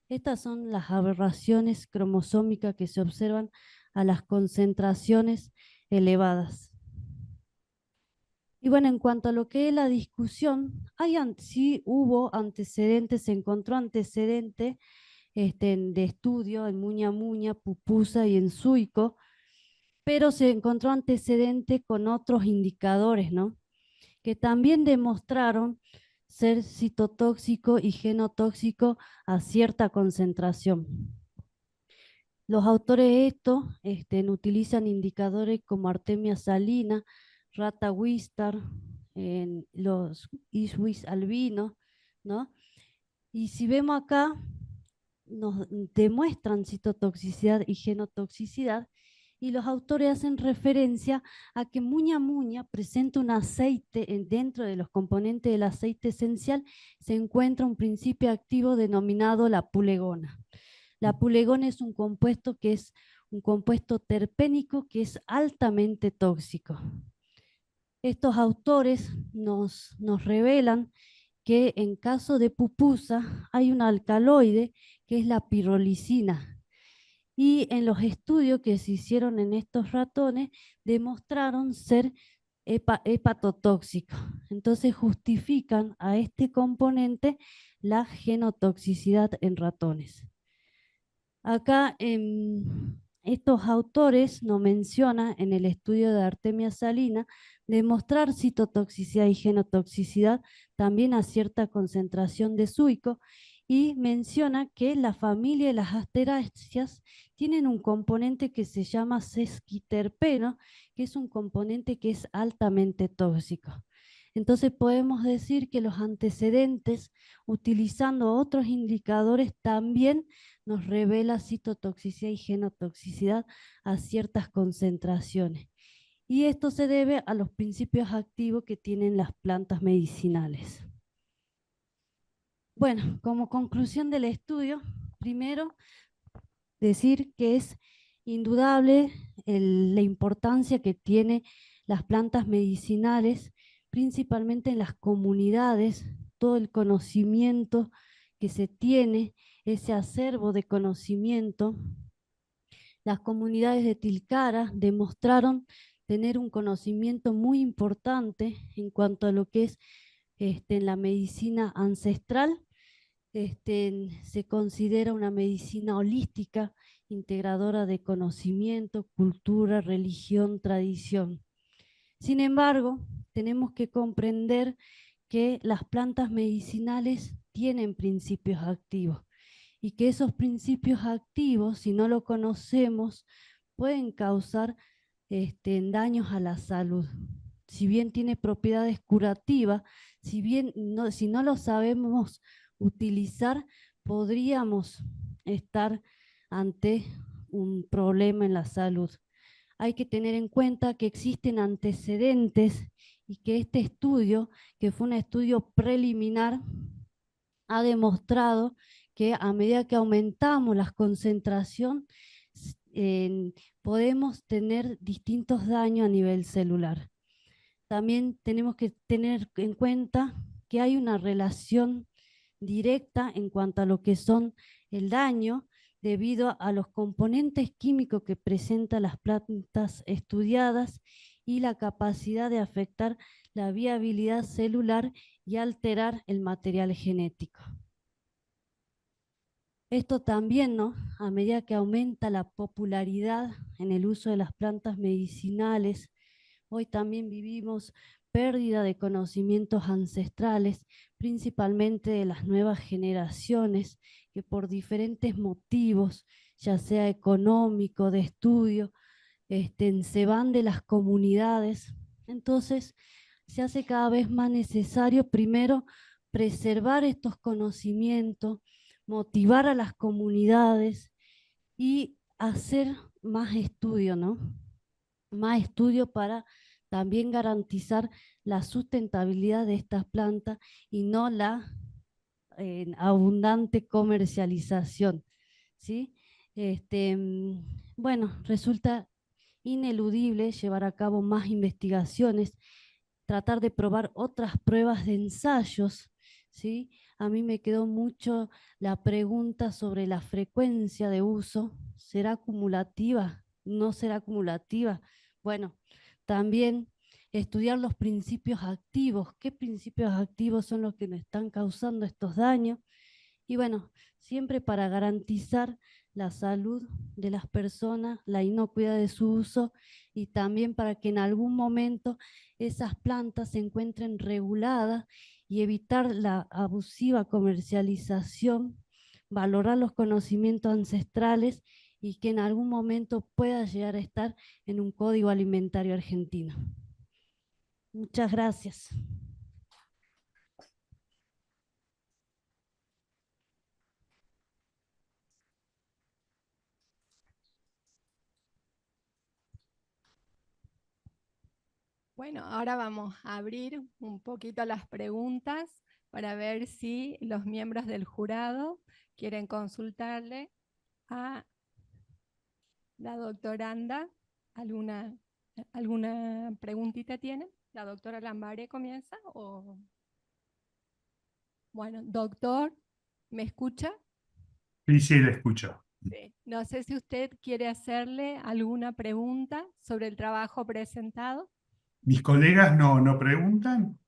Estas son las aberraciones cromosómicas que se observan a las concentraciones elevadas. Y bueno, en cuanto a lo que es la discusión, sí hubo antecedentes, se encontró antecedente de estudio en muña muña, pupusa y en suico, pero se encontró antecedente con otros indicadores, ¿no? Que también demostraron ser citotóxico y genotóxico a cierta concentración. Los autores de esto utilizan indicadores como Artemia salina, Rata Wistar, los Iswis albinos, ¿no? Y si vemos acá, nos demuestran citotoxicidad y genotoxicidad, y los autores hacen referencia a que muña muña presenta un aceite, dentro de los componentes del aceite esencial se encuentra un principio activo denominado la pulegona. La pulegona es un compuesto que es un compuesto terpénico que es altamente tóxico. Estos autores nos revelan que en caso de pupusa hay un alcaloide que es la pirolicina. Y en los estudios que se hicieron en estos ratones demostraron ser hepatotóxico. Entonces justifican a este componente la genotoxicidad en ratones. Acá estos autores nos mencionan en el estudio de Artemia Salina demostrar citotoxicidad y genotoxicidad también a cierta concentración de suico, y menciona que la familia de las asteráceas tienen un componente que se llama sesquiterpeno, que es un componente que es altamente tóxico. Entonces podemos decir que los antecedentes, utilizando otros indicadores, también nos revela citotoxicidad y genotoxicidad a ciertas concentraciones. Y esto se debe a los principios activos que tienen las plantas medicinales. Bueno, como conclusión del estudio, primero decir que es indudable la importancia que tienen las plantas medicinales, principalmente en las comunidades, todo el conocimiento que se tiene, ese acervo de conocimiento. Las comunidades de Tilcara demostraron tener un conocimiento muy importante en cuanto a lo que es en la medicina ancestral. Se considera una medicina holística, integradora de conocimiento, cultura, religión, tradición. Sin embargo, tenemos que comprender que las plantas medicinales tienen principios activos y que esos principios activos, si no lo conocemos, pueden causar daños a la salud. Si bien tiene propiedades curativas, si no lo sabemos utilizar, podríamos estar ante un problema en la salud. Hay que tener en cuenta que existen antecedentes y que este estudio, que fue un estudio preliminar, ha demostrado que a medida que aumentamos la concentración, podemos tener distintos daños a nivel celular. También tenemos que tener en cuenta que hay una relación directa en cuanto a lo que son el daño debido a los componentes químicos que presentan las plantas estudiadas y la capacidad de afectar la viabilidad celular y alterar el material genético. Esto también, ¿no? A medida que aumenta la popularidad en el uso de las plantas medicinales, hoy también vivimos pérdida de conocimientos ancestrales, principalmente de las nuevas generaciones, que por diferentes motivos, ya sea económico, de estudio, se van de las comunidades. Entonces, se hace cada vez más necesario, primero, preservar estos conocimientos, motivar a las comunidades y hacer más estudio, ¿no? Más estudio para también garantizar la sustentabilidad de estas plantas y no la abundante comercialización, ¿sí? Bueno, resulta ineludible llevar a cabo más investigaciones, tratar de probar otras pruebas de ensayos, ¿sí? A mí me quedó mucho la pregunta sobre la frecuencia de uso. ¿Será acumulativa? ¿No será acumulativa? Bueno, también estudiar los principios activos. ¿Qué principios activos son los que nos están causando estos daños? Y bueno, siempre para garantizar la salud de las personas, la inocuidad de su uso y también para que en algún momento esas plantas se encuentren reguladas y evitar la abusiva comercialización, valorar los conocimientos ancestrales y que en algún momento pueda llegar a estar en un código alimentario argentino. Muchas gracias. Bueno, ahora vamos a abrir un poquito las preguntas para ver si los miembros del jurado quieren consultarle a la doctoranda alguna preguntita tienen. ¿La doctora Lambaré comienza? Bueno, doctor, ¿me escucha? Sí, sí, la escucho. Sí. No sé si usted quiere hacerle alguna pregunta sobre el trabajo presentado. Mis colegas no preguntan.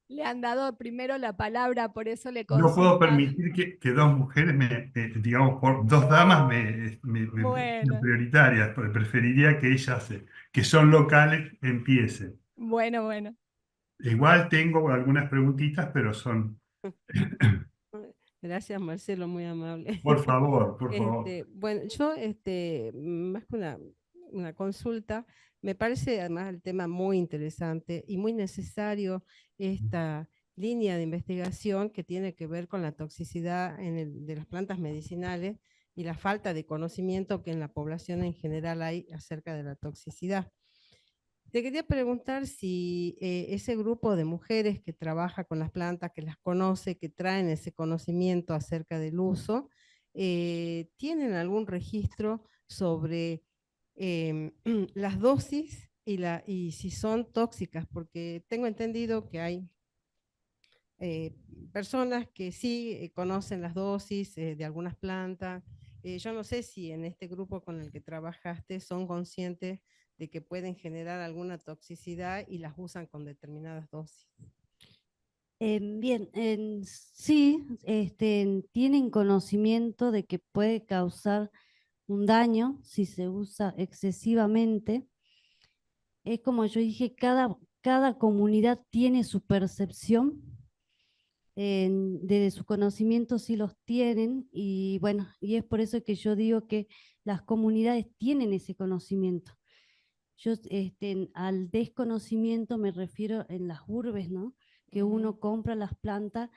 Le han dado primero la palabra, por eso le No puedo consultan. permitir que dos mujeres, digamos, por dos damas me sean Bueno, prioritarias. Preferiría que ellas, que son locales, empiecen. bueno. Igual tengo algunas preguntitas, pero son, Gracias, Marcelo, muy amable. por favor, por favor. Bueno, yo, más que una consulta, me parece además el tema muy interesante y muy necesario esta línea de investigación que tiene que ver con la toxicidad de las plantas medicinales y la falta de conocimiento que en la población en general hay acerca de la toxicidad. Te quería preguntar si ese grupo de mujeres que trabaja con las plantas, que las conoce, que traen ese conocimiento acerca del uso, ¿tienen algún registro sobre las dosis y si son tóxicas? Porque tengo entendido que hay personas que sí conocen las dosis de algunas plantas. Yo no sé si en este grupo con el que trabajaste son conscientes de que pueden generar alguna toxicidad y las usan con determinadas dosis. Bien, sí, tienen conocimiento de que puede causar un daño si se usa excesivamente. Es como yo dije, cada comunidad tiene su percepción, de su conocimiento sí los tienen, y bueno, y es por eso que yo digo que las comunidades tienen ese conocimiento. Yo al desconocimiento me refiero en las urbes, ¿no? Que uno compra las plantas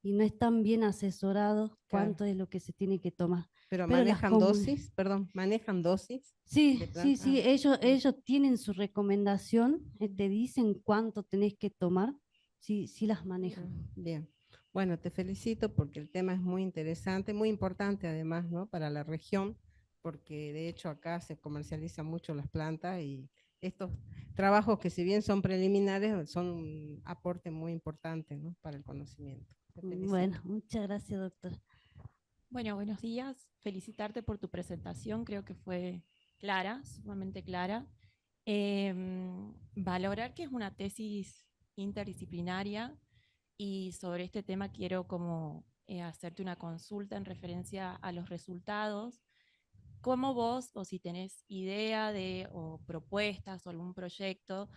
y no están bien asesorados cuánto es lo que se tiene que tomar. Pero Pero las manejan dosis, perdón, manejan dosis. Sí, de sí, plantas. sí, ellos tienen su recomendación, te dicen cuánto tenés que tomar, sí, sí las manejan. Bien, bueno, te felicito porque el tema es muy interesante, muy importante además, ¿no? Para la región, porque de hecho acá se comercializan mucho las plantas y estos trabajos que si bien son preliminares, son un aporte muy importante, ¿no? Para el conocimiento. Te felicito. Bueno, muchas gracias, doctor. Bueno, buenos días. Felicitarte por tu presentación, creo que fue clara, sumamente clara. Valorar que es una tesis interdisciplinaria y sobre este tema quiero como hacerte una consulta en referencia a los resultados. ¿Cómo vos, o si tenés idea de, o propuestas o algún proyecto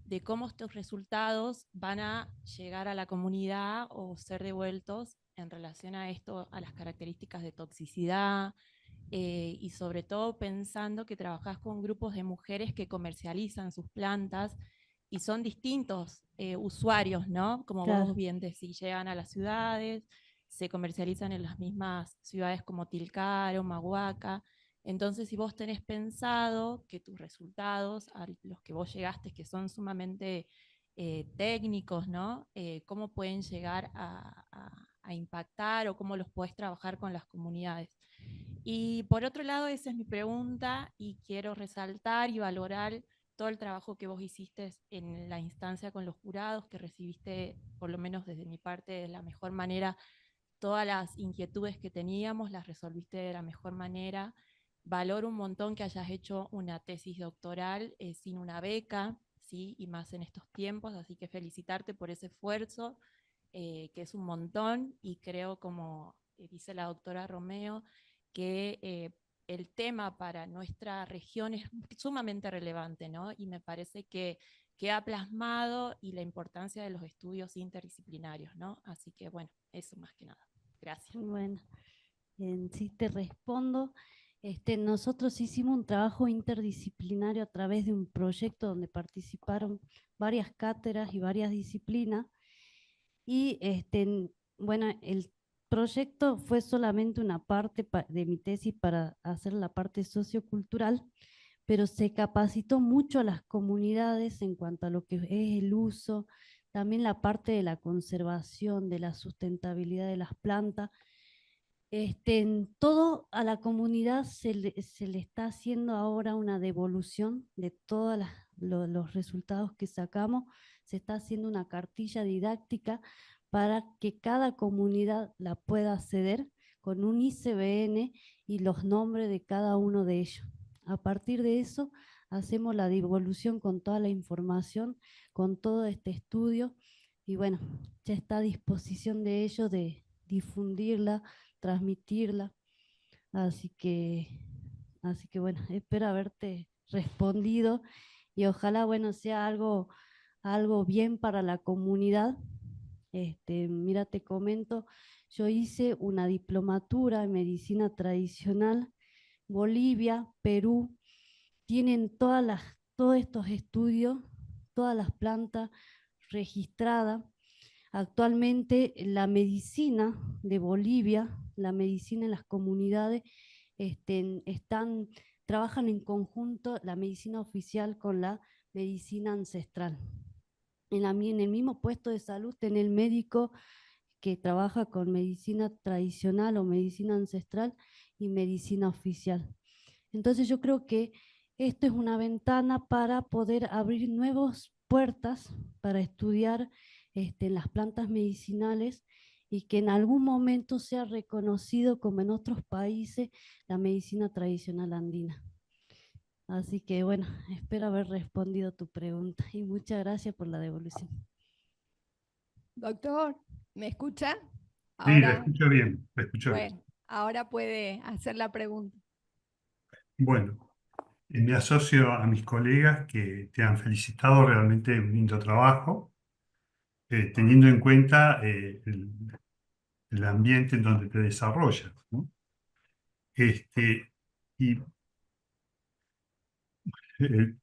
de cómo estos resultados van a llegar a la comunidad o ser devueltos en relación a esto, a las características de toxicidad, y sobre todo pensando que trabajás con grupos de mujeres que comercializan sus plantas y son distintos usuarios, ¿no? Como Claro. vos bien decís, llegan a las ciudades, se comercializan en las mismas ciudades como Tilcara o Mahuaca. Entonces, si vos tenés pensado que tus resultados, a los que vos llegaste, que son sumamente técnicos, ¿no? ¿Cómo pueden llegar a impactar o cómo los podés trabajar con las comunidades? Y por otro lado, esa es mi pregunta y quiero resaltar y valorar todo el trabajo que vos hiciste en la instancia con los jurados, que recibiste, por lo menos desde mi parte, de la mejor manera, todas las inquietudes que teníamos, las resolviste de la mejor manera. Valoro un montón que hayas hecho una tesis doctoral sin una beca, ¿sí? Y más en estos tiempos, así que felicitarte por ese esfuerzo, que es un montón, y creo, como dice la doctora Romeo, que el tema para nuestra región es sumamente relevante, ¿no? Y me parece que queda plasmado y la importancia de los estudios interdisciplinarios, ¿no? Así que, bueno, eso más que nada. Gracias. Bueno, sí te respondo. Nosotros hicimos un trabajo interdisciplinario a través de un proyecto donde participaron varias cátedras y varias disciplinas. Y bueno, el proyecto fue solamente una parte de mi tesis para hacer la parte sociocultural, pero se capacitó mucho a las comunidades en cuanto a lo que es el uso, también la parte de la conservación, de la sustentabilidad de las plantas. En todo a la comunidad se le está haciendo ahora una devolución de todos los resultados que sacamos. Se está haciendo una cartilla didáctica para que cada comunidad la pueda acceder con un ICBN y los nombres de cada uno de ellos. A partir de eso, hacemos la devolución con toda la información, con todo este estudio, y bueno, ya está a disposición de ellos de difundirla, transmitirla, así que bueno, espero haberte respondido y ojalá, bueno, sea algo bien para la comunidad. Mira, te comento, yo hice una diplomatura en medicina tradicional. Bolivia, Perú, tienen todos estos estudios, todas las plantas registradas. Actualmente la medicina de Bolivia, la medicina en las comunidades, trabajan en conjunto la medicina oficial con la medicina ancestral. En el mismo puesto de salud tenés el médico que trabaja con medicina tradicional o medicina ancestral y medicina oficial. Entonces yo creo que esto es una ventana para poder abrir nuevas puertas para estudiar las plantas medicinales y que en algún momento sea reconocido como en otros países la medicina tradicional andina. Así que bueno, espero haber respondido tu pregunta y muchas gracias por la devolución. Doctor, ¿me escucha? Sí, la escucho bien, la escucho bien. Bueno, ahora puede hacer la pregunta. Bueno, me asocio a mis colegas que te han felicitado, realmente un lindo trabajo, teniendo en cuenta el ambiente en donde te desarrollas, ¿no? Y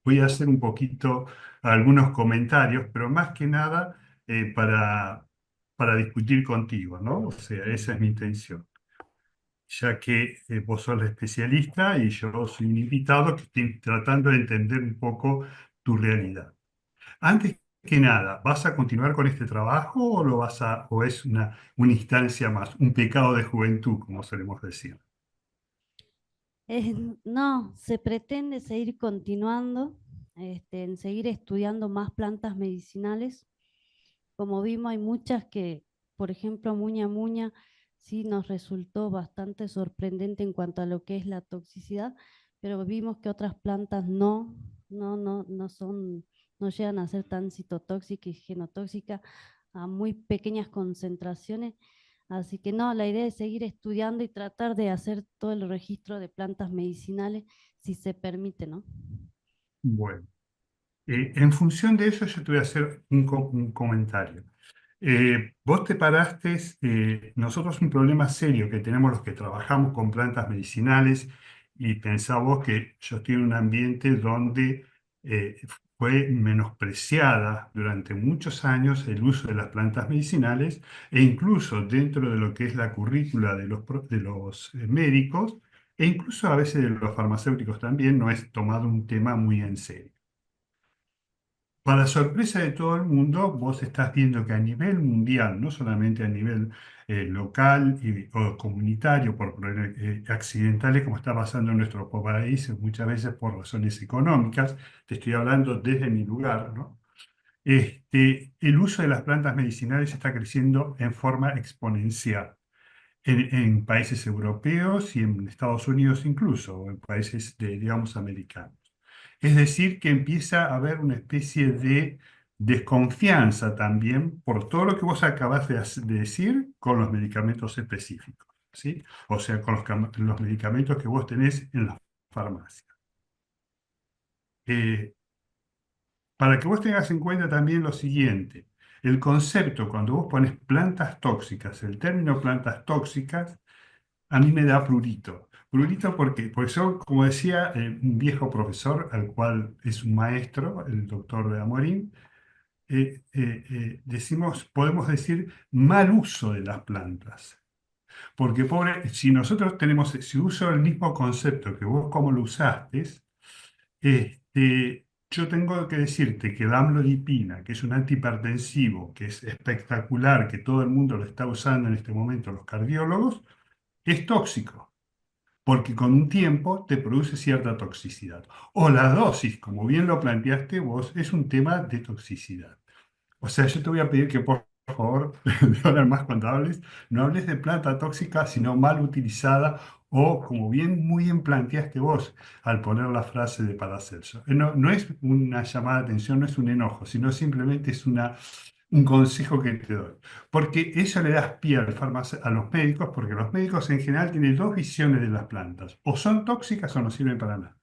voy a hacer un poquito algunos comentarios, pero más que nada para discutir contigo, ¿no? O sea, esa es mi intención. Ya que vos sos la especialista y yo soy un invitado que estoy tratando de entender un poco tu realidad. Antes que nada, ¿vas a continuar con este trabajo o o es una instancia más, un pecado de juventud, como solemos decir? No, se pretende seguir continuando, en seguir estudiando más plantas medicinales. Como vimos, hay muchas que, por ejemplo, muña muña, sí nos resultó bastante sorprendente en cuanto a lo que es la toxicidad, pero vimos que otras plantas no llegan a ser tan citotóxicas y genotóxicas a muy pequeñas concentraciones. Así que no, la idea es seguir estudiando y tratar de hacer todo el registro de plantas medicinales, si se permite, ¿no? Bueno, en función de eso yo te voy a hacer un comentario. Vos te paraste, nosotros un problema serio que tenemos los que trabajamos con plantas medicinales, y pensá vos que yo estoy en un ambiente donde fue menospreciada durante muchos años el uso de las plantas medicinales, e incluso dentro de lo que es la currícula de los médicos, e incluso a veces de los farmacéuticos también, no es tomado un tema muy en serio. Para sorpresa de todo el mundo, vos estás viendo que a nivel mundial, no solamente a nivel local o comunitario, por problemas accidentales, como está pasando en nuestro país, muchas veces por razones económicas, te estoy hablando desde mi lugar, ¿no? El uso de las plantas medicinales está creciendo en forma exponencial en países europeos y en Estados Unidos incluso, o en países, digamos, americanos. Es decir, que empieza a haber una especie de desconfianza también por todo lo que vos acabas de decir con los medicamentos específicos, ¿sí? O sea, con los medicamentos que vos tenés en la farmacia. Para que vos tengas en cuenta también lo siguiente, el concepto, cuando vos pones plantas tóxicas, el término plantas tóxicas, a mí me da prurito. Prurito porque yo, como decía un viejo profesor, al cual es un maestro, el doctor de Amorín, podemos decir mal uso de las plantas. Porque si nosotros si uso el mismo concepto que vos como lo usaste, yo tengo que decirte que la amlodipina, que es un antihipertensivo, que es espectacular, que todo el mundo lo está usando en este momento los cardiólogos, es tóxico, porque con un tiempo te produce cierta toxicidad. O la dosis, como bien lo planteaste vos, es un tema de toxicidad. O sea, yo te voy a pedir que por favor, de ahora en más cuando hables, no hables de planta tóxica, sino mal utilizada O como muy bien planteaste vos al poner la frase de Paracelso. No es una llamada de atención, no es un enojo, sino simplemente es un consejo que te doy. Porque eso le das pie a los médicos, porque los médicos en general tienen dos visiones de las plantas. O son tóxicas o no sirven para nada.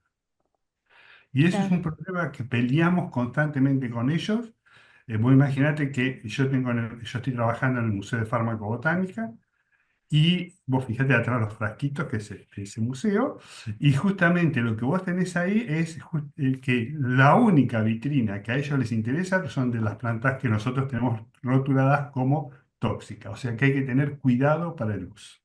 Y ese es un Claro. problema que peleamos constantemente con ellos. Vos imaginate que yo estoy trabajando en el Museo de Farmacobotánica y vos fíjate atrás los frasquitos que es ese museo, y justamente lo que vos tenés ahí es que la única vitrina que a ellos les interesa son de las plantas que nosotros tenemos rotuladas como tóxicas, o sea que hay que tener cuidado para el uso.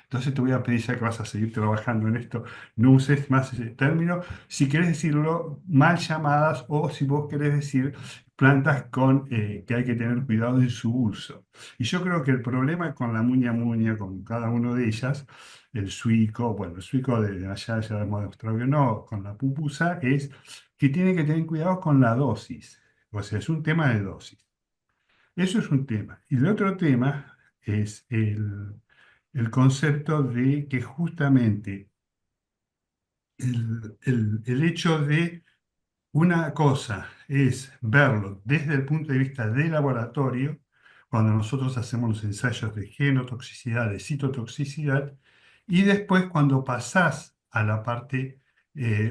Entonces te voy a pedir, ya que vas a seguir trabajando en esto, no uses más ese término. Si querés decirlo, mal llamadas, o si vos querés decir plantas que hay que tener cuidado en su uso. Y yo creo que el problema con la muña muña, con cada una de ellas, el suico, bueno, el suico de allá ya hemos demostrado que no, con la pupusa, es que tiene que tener cuidado con la dosis. O sea, es un tema de dosis. Eso es un tema. Y el otro tema es el concepto de que justamente el hecho de una cosa es verlo desde el punto de vista de laboratorio, cuando nosotros hacemos los ensayos de genotoxicidad, de citotoxicidad, y después cuando pasás a la parte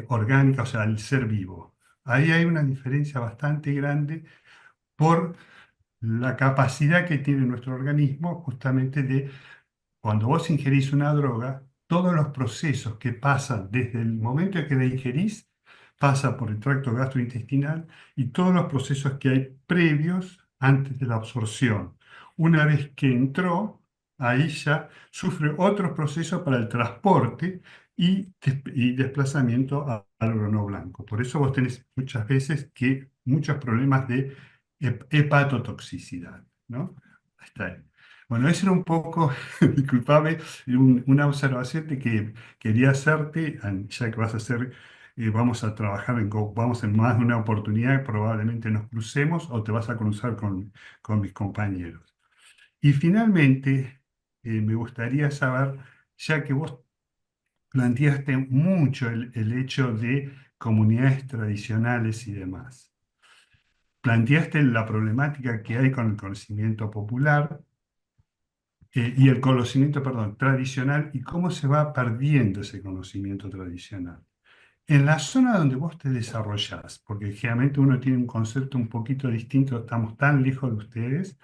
orgánica, o sea, al ser vivo. Ahí hay una diferencia bastante grande por la capacidad que tiene nuestro organismo justamente de, cuando vos ingerís una droga, todos los procesos que pasan desde el momento en que la ingerís, pasa por el tracto gastrointestinal y todos los procesos que hay previos antes de la absorción. Una vez que entró, ahí ya sufre otros procesos para el transporte y desplazamiento al órgano blanco. Por eso vos tenés muchas veces muchos problemas de hepatotoxicidad, ¿no? Hasta ahí. Bueno, eso era un poco, disculpame, una observación de que quería hacerte, ya que vamos a trabajar vamos en más de una oportunidad, probablemente nos crucemos o te vas a cruzar con mis compañeros. Y finalmente, me gustaría saber, ya que vos planteaste mucho el hecho de comunidades tradicionales y demás, planteaste la problemática que hay con el conocimiento popular y el conocimiento, perdón, tradicional y cómo se va perdiendo ese conocimiento tradicional. En la zona donde vos te desarrollás, porque generalmente uno tiene un concepto un poquito distinto, estamos tan lejos de ustedes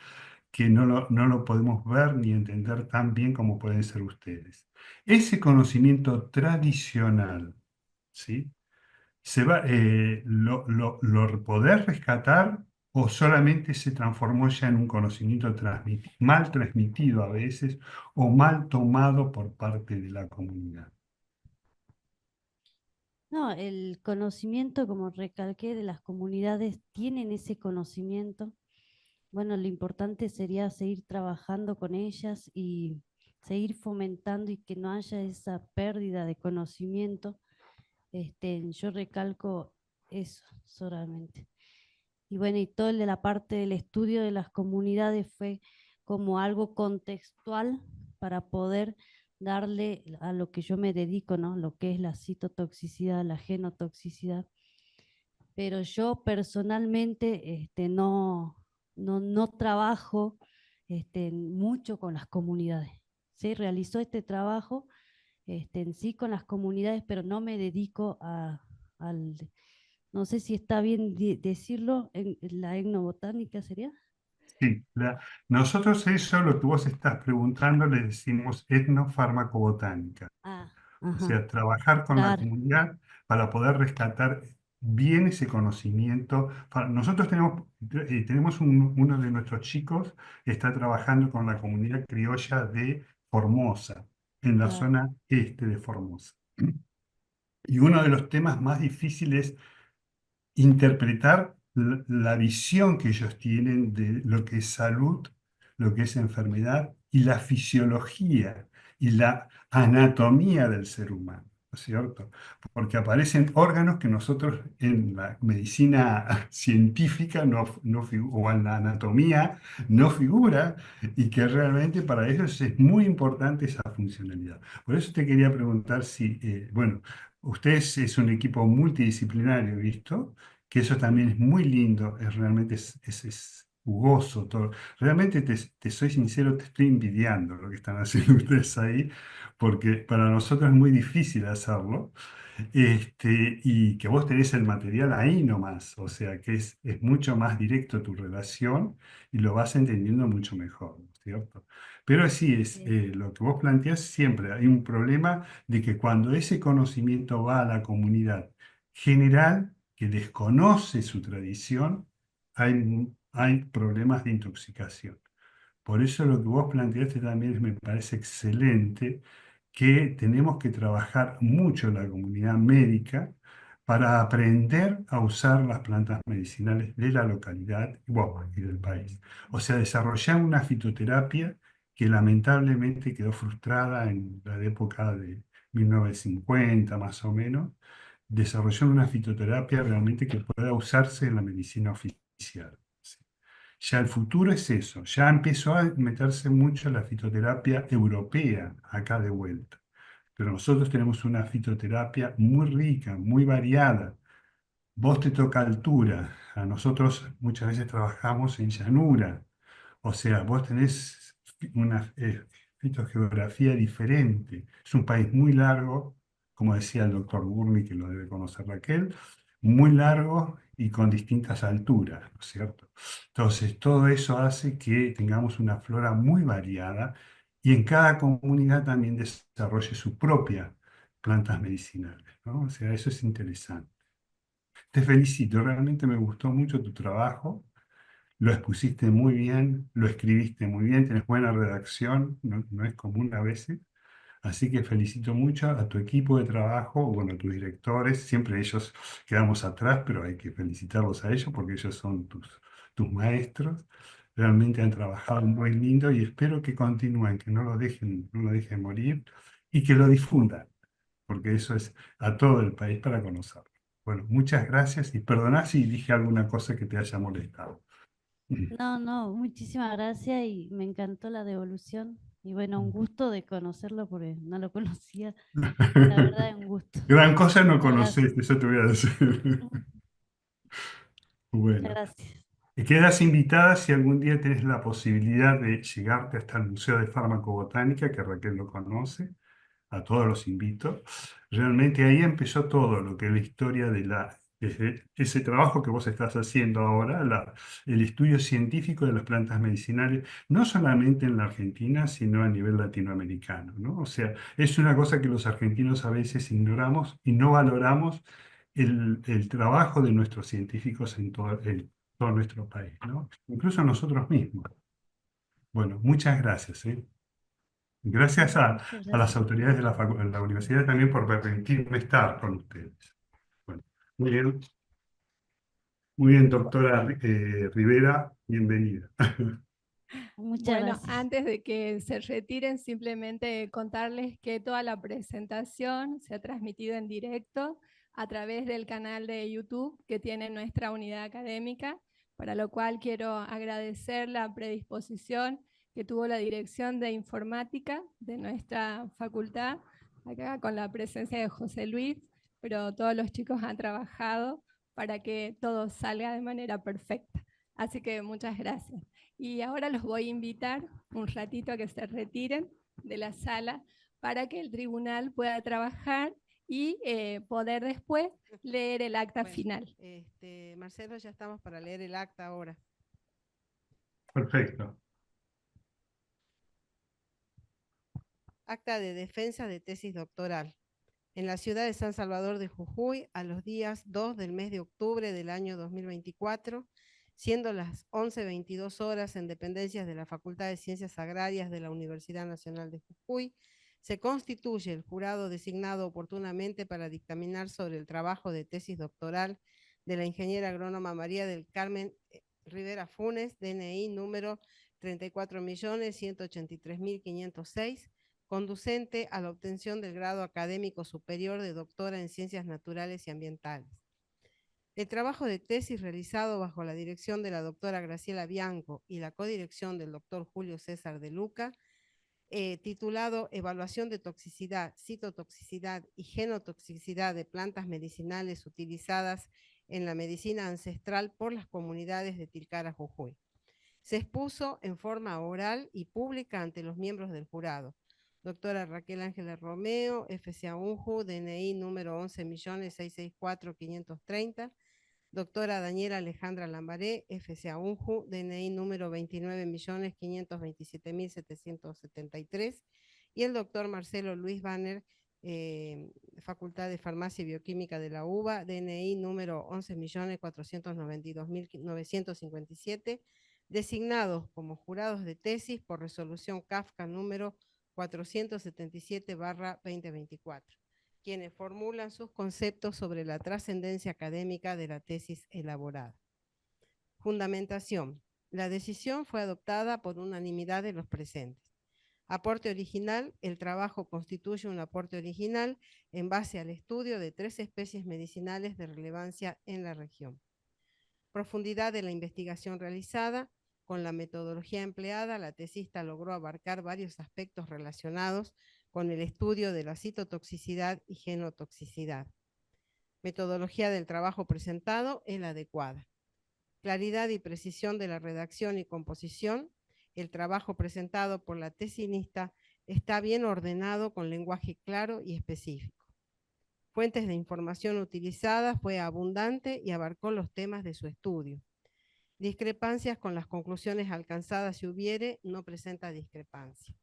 que no lo podemos ver ni entender tan bien como pueden ser ustedes. Ese conocimiento tradicional, ¿sí? ¿Lo podés rescatar o solamente se transformó ya en un conocimiento mal transmitido a veces o mal tomado por parte de la comunidad? No, el conocimiento, como recalqué, de las comunidades tienen ese conocimiento. Bueno, lo importante sería seguir trabajando con ellas y seguir fomentando y que no haya esa pérdida de conocimiento. Yo recalco eso solamente. Y bueno, y todo el de la parte del estudio de las comunidades fue como algo contextual para poder darle a lo que yo me dedico, ¿no? Lo que es la citotoxicidad, la genotoxicidad. Pero yo personalmente no trabajo mucho con las comunidades. ¿Sí? Realizo este trabajo en sí con las comunidades, pero no me dedico al, no sé si está bien decirlo, en la etnobotánica sería. Sí, nosotros eso, lo que vos estás preguntando, le decimos etnofarmacobotánica. Ah, O ajá, sea, trabajar con la claro, comunidad para poder rescatar bien ese conocimiento. Nosotros tenemos uno de nuestros chicos que está trabajando con la comunidad criolla de Formosa, en la claro. zona este de Formosa. Y uno de los temas más difíciles es interpretar la visión que ellos tienen de lo que es salud, lo que es enfermedad y la fisiología y la anatomía del ser humano. O es cierto? Porque aparecen órganos que nosotros en la medicina científica o en la anatomía no figura y que realmente para ellos es muy importante esa funcionalidad. Por eso te quería preguntar si, bueno, ustedes es un equipo multidisciplinario, ¿visto? Que eso también es muy lindo, realmente es jugoso todo. Realmente te soy sincero, te estoy envidiando lo que están haciendo ustedes ahí, porque para nosotros es muy difícil hacerlo, y que vos tenés el material ahí nomás, o sea que es mucho más directo tu relación y lo vas entendiendo mucho mejor, ¿no es cierto? Pero sí, lo que vos planteás siempre, hay un problema de que cuando ese conocimiento va a la comunidad general, que desconoce su tradición, hay problemas de intoxicación. Por eso lo que vos planteaste también me parece excelente, que tenemos que trabajar mucho en la comunidad médica para aprender a usar las plantas medicinales de la localidad, bueno, y del país. O sea, desarrollar una fitoterapia que lamentablemente quedó frustrada en la época de 1950 más o menos, desarrollar una fitoterapia realmente que pueda usarse en la medicina oficial. ¿Sí? Ya el futuro es eso, ya empezó a meterse mucho la fitoterapia europea acá de vuelta. Pero nosotros tenemos una fitoterapia muy rica, muy variada. Vos te toca altura, a nosotros muchas veces trabajamos en llanura. O sea, vos tenés una fitogeografía diferente. Es un país muy largo, como decía el doctor Burni, que lo debe conocer Raquel, muy largo y con distintas alturas, ¿no es cierto? Entonces, todo eso hace que tengamos una flora muy variada y en cada comunidad también desarrolle su propia plantas medicinales, ¿no? O sea, eso es interesante. Te felicito, realmente me gustó mucho tu trabajo. Lo expusiste muy bien, lo escribiste muy bien, tenés buena redacción, no es común a veces. Así que felicito mucho a tu equipo de trabajo, bueno, a tus directores, siempre ellos quedamos atrás, pero hay que felicitarlos a ellos porque ellos son tus maestros. Realmente han trabajado muy lindo y espero que continúen, que no lo dejen morir y que lo difundan, porque eso es a todo el país para conocerlo. Bueno, muchas gracias y perdonad si dije alguna cosa que te haya molestado. No, no, muchísimas gracias y me encantó la devolución. Y bueno, un gusto de conocerlo porque no lo conocía. La verdad es un gusto. Gran cosa no Muchas gracias. conoces, eso te voy a decir. Muchas Bueno, gracias. y quedas invitada si algún día tienes la posibilidad de llegarte hasta el Museo de Farmacobotánica, que Raquel lo conoce, a todos los invito. Realmente ahí empezó todo lo que es la historia desde ese trabajo que vos estás haciendo ahora, el estudio científico de las plantas medicinales, no solamente en la Argentina, sino a nivel latinoamericano, ¿no? O sea, es una cosa que los argentinos a veces ignoramos y no valoramos el trabajo de nuestros científicos en todo nuestro país, ¿no? Incluso nosotros mismos. Bueno, muchas gracias, ¿eh? Gracias Bueno, a, muchas a las gracias. autoridades de la universidad también por permitirme estar con ustedes. Bueno, muy bien, doctora Rivera, bienvenida. Muchas Bueno, gracias. antes de que se retiren, simplemente contarles que toda la presentación se ha transmitido en directo a través del canal de YouTube que tiene nuestra unidad académica, para lo cual quiero agradecer la predisposición que tuvo la Dirección de Informática de nuestra facultad, acá con la presencia de José Luis, pero todos los chicos han trabajado para que todo salga de manera perfecta. Así que muchas gracias. Y ahora los voy a invitar un ratito a que se retiren de la sala para que el tribunal pueda trabajar y poder después leer el acta Bueno, final. Marcelo, ya estamos para leer el acta ahora. Perfecto. Acta de defensa de tesis doctoral. En la ciudad de San Salvador de Jujuy, a los días 2 del mes de octubre del año 2024, siendo las 11:22 horas en dependencias de la Facultad de Ciencias Agrarias de la Universidad Nacional de Jujuy, se constituye el jurado designado oportunamente para dictaminar sobre el trabajo de tesis doctoral de la ingeniera agrónoma María del Carmen Rivera Funes, DNI número 34.183.506, conducente a la obtención del grado académico superior de doctora en Ciencias Naturales y Ambientales. El trabajo de tesis realizado bajo la dirección de la doctora Graciela Bianco y la codirección del doctor Julio César de Luca, titulado Evaluación de toxicidad, citotoxicidad y genotoxicidad de plantas medicinales utilizadas en la medicina ancestral por las comunidades de Tilcara, Jujuy. Se expuso en forma oral y pública ante los miembros del jurado. Doctora Raquel Ángeles Romeo, FCA UNJU, DNI número 11.664.530. Doctora Daniela Alejandra Lambaré, FCA UNJU, DNI número 29.527.773. Y el doctor Marcelo Luis Banner, Facultad de Farmacia y Bioquímica de la UBA, DNI número 11.492.957, designados como jurados de tesis por resolución CAFCA número 477/2024, quienes formulan sus conceptos sobre la trascendencia académica de la tesis elaborada. Fundamentación. La decisión fue adoptada por unanimidad de los presentes. Aporte original. El trabajo constituye un aporte original en base al estudio de 3 especies medicinales de relevancia en la región. Profundidad de la investigación realizada. Con la metodología empleada, la tesista logró abarcar varios aspectos relacionados con el estudio de la citotoxicidad y genotoxicidad. Metodología del trabajo presentado es la adecuada. Claridad y precisión de la redacción y composición. El trabajo presentado por la tesinista está bien ordenado con lenguaje claro y específico. Fuentes de información utilizadas fue abundante y abarcó los temas de su estudio. Discrepancias con las conclusiones alcanzadas si hubiere, no presenta discrepancia.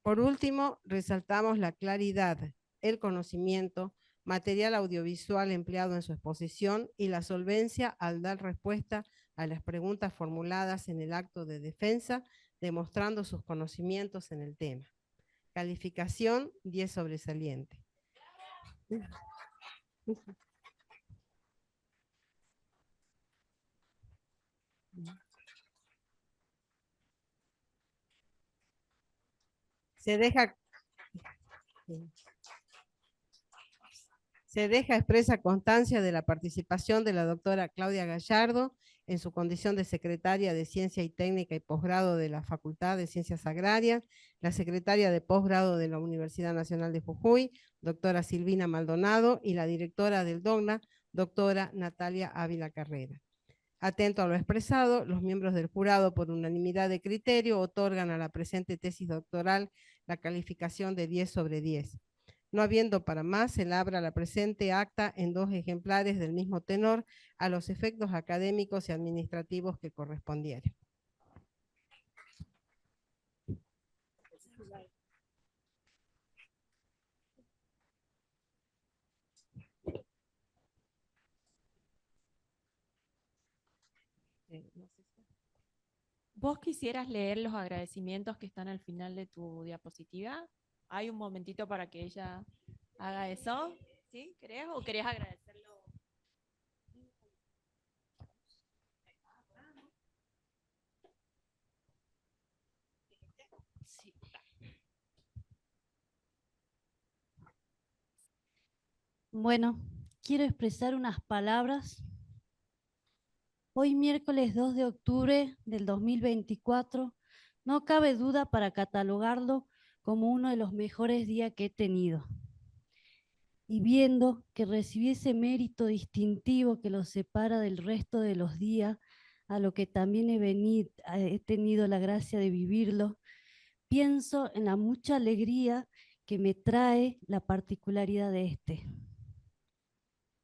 Por último, resaltamos la claridad, el conocimiento, material audiovisual empleado en su exposición y la solvencia al dar respuesta a las preguntas formuladas en el acto de defensa, demostrando sus conocimientos en el tema. Calificación 10 sobresaliente. Se deja expresa constancia de la participación de la doctora Claudia Gallardo en su condición de secretaria de Ciencia y Técnica y Posgrado de la Facultad de Ciencias Agrarias, la secretaria de Posgrado de la Universidad Nacional de Jujuy, doctora Silvina Maldonado, y la directora del DOCNA, doctora Natalia Ávila Carrera. Atento a lo expresado, los miembros del jurado, por unanimidad de criterio, otorgan a la presente tesis doctoral la calificación de 10 sobre 10. No habiendo para más, se labra la presente acta en 2 ejemplares del mismo tenor a los efectos académicos y administrativos que correspondieren. ¿Vos quisieras leer los agradecimientos que están al final de tu diapositiva? ¿Hay un momentito para que ella haga eso? ¿Sí? ¿Querés o querés agradecerlo? Sí. Bueno, quiero expresar unas palabras. Hoy, miércoles 2 de octubre del 2024, no cabe duda para catalogarlo como uno de los mejores días que he tenido. Y viendo que recibí ese mérito distintivo que lo separa del resto de los días, a lo que también he tenido la gracia de vivirlo, pienso en la mucha alegría que me trae la particularidad de este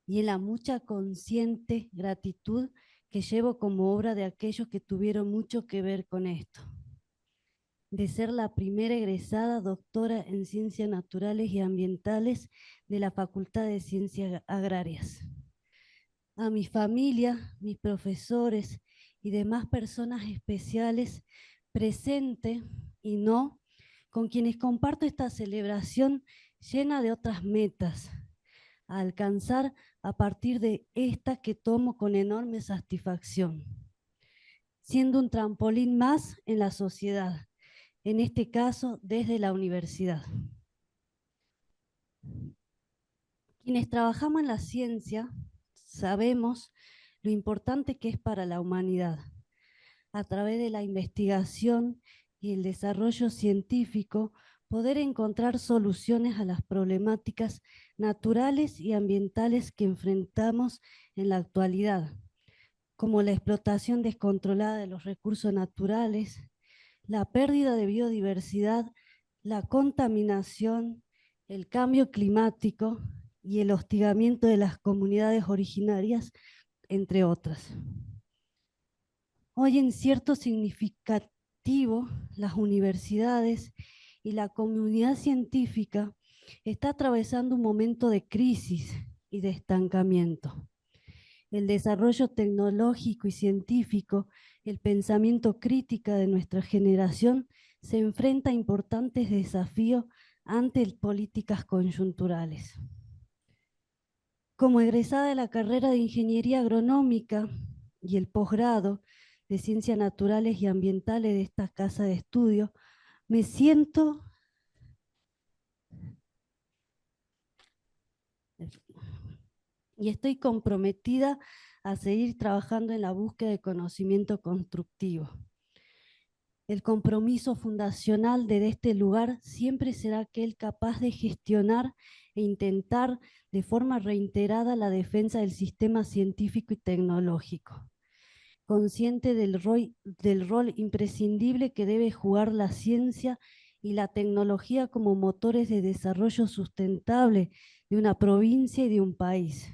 y en la mucha consciente gratitud que llevo como obra de aquellos que tuvieron mucho que ver con esto. De ser la primera egresada doctora en Ciencias Naturales y Ambientales de la Facultad de Ciencias Agrarias. A mi familia, mis profesores y demás personas especiales presentes y no, con quienes comparto esta celebración llena de otras metas, a alcanzar a partir de esta que tomo con enorme satisfacción, siendo un trampolín más en la sociedad, en este caso desde la universidad. Quienes trabajamos en la ciencia sabemos lo importante que es para la humanidad. A través de la investigación y el desarrollo científico, poder encontrar soluciones a las problemáticas naturales y ambientales que enfrentamos en la actualidad, como la explotación descontrolada de los recursos naturales, la pérdida de biodiversidad, la contaminación, el cambio climático y el hostigamiento de las comunidades originarias, entre otras. Hoy en cierto significativo, las universidades y la comunidad científica está atravesando un momento de crisis y de estancamiento. El desarrollo tecnológico y científico, el pensamiento crítico de nuestra generación se enfrenta a importantes desafíos ante políticas coyunturales. Como egresada de la carrera de Ingeniería Agronómica y el posgrado de Ciencias Naturales y Ambientales de esta casa de estudio, me siento y estoy comprometida a seguir trabajando en la búsqueda de conocimiento constructivo. El compromiso fundacional de este lugar siempre será aquel capaz de gestionar e intentar de forma reiterada la defensa del sistema científico y tecnológico, consciente del rol imprescindible que debe jugar la ciencia y la tecnología como motores de desarrollo sustentable de una provincia y de un país.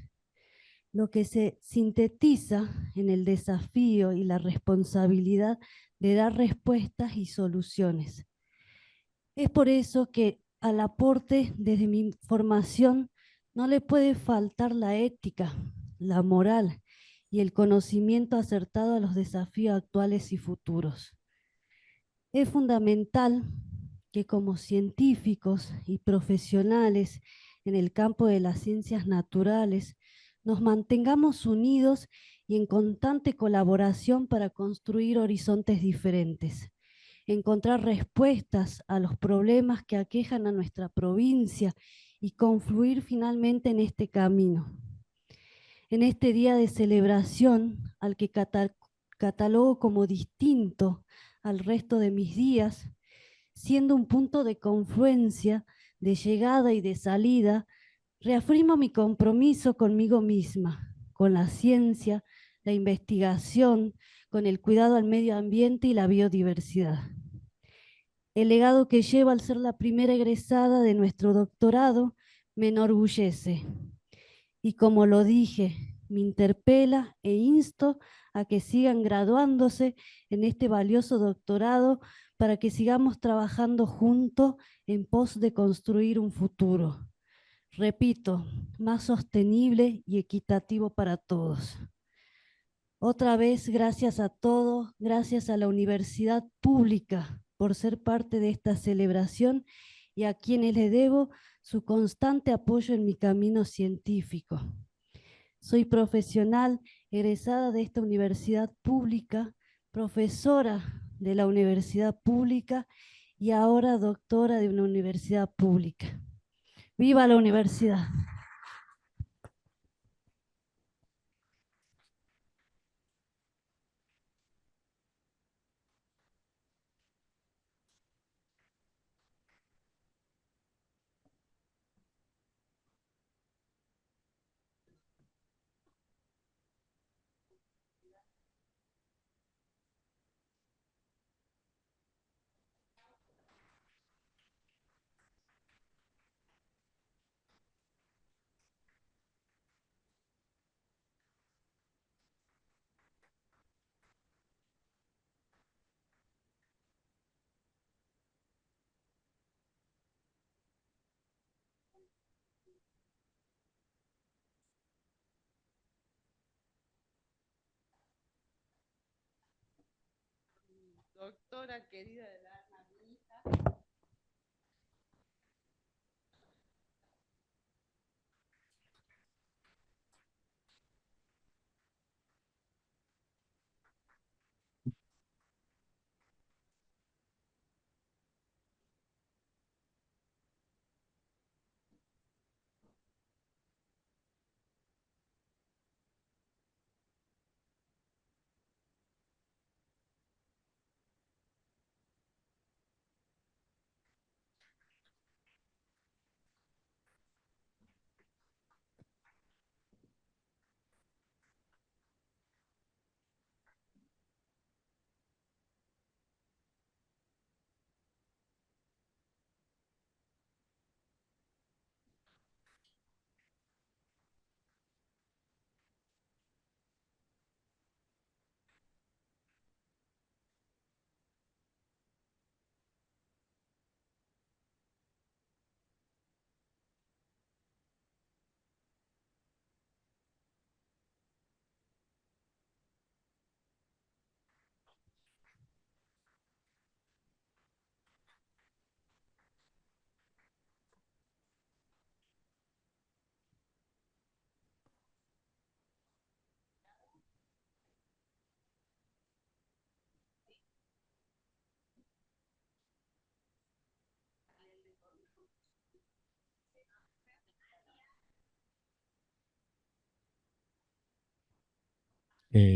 Lo que se sintetiza en el desafío y la responsabilidad de dar respuestas y soluciones. Es por eso que al aporte desde mi formación no le puede faltar la ética, la moral y el conocimiento acertado a los desafíos actuales y futuros. Es fundamental que como científicos y profesionales en el campo de las ciencias naturales nos mantengamos unidos y en constante colaboración para construir horizontes diferentes, encontrar respuestas a los problemas que aquejan a nuestra provincia y confluir finalmente en este camino. En este día de celebración, al que catalogo como distinto al resto de mis días, siendo un punto de confluencia, de llegada y de salida, reafirmo mi compromiso conmigo misma, con la ciencia, la investigación, con el cuidado al medio ambiente y la biodiversidad. El legado que llevo al ser la primera egresada de nuestro doctorado me enorgullece. Y como lo dije, me interpela e insto a que sigan graduándose en este valioso doctorado para que sigamos trabajando juntos en pos de construir un futuro. Repito, más sostenible y equitativo para todos. Otra vez, gracias a todos, gracias a la Universidad Pública por ser parte de esta celebración y a quienes les debo su constante apoyo en mi camino científico. Soy profesional egresada de esta universidad pública, profesora de la universidad pública y ahora doctora de una universidad pública. ¡Viva la universidad! Doctora querida de la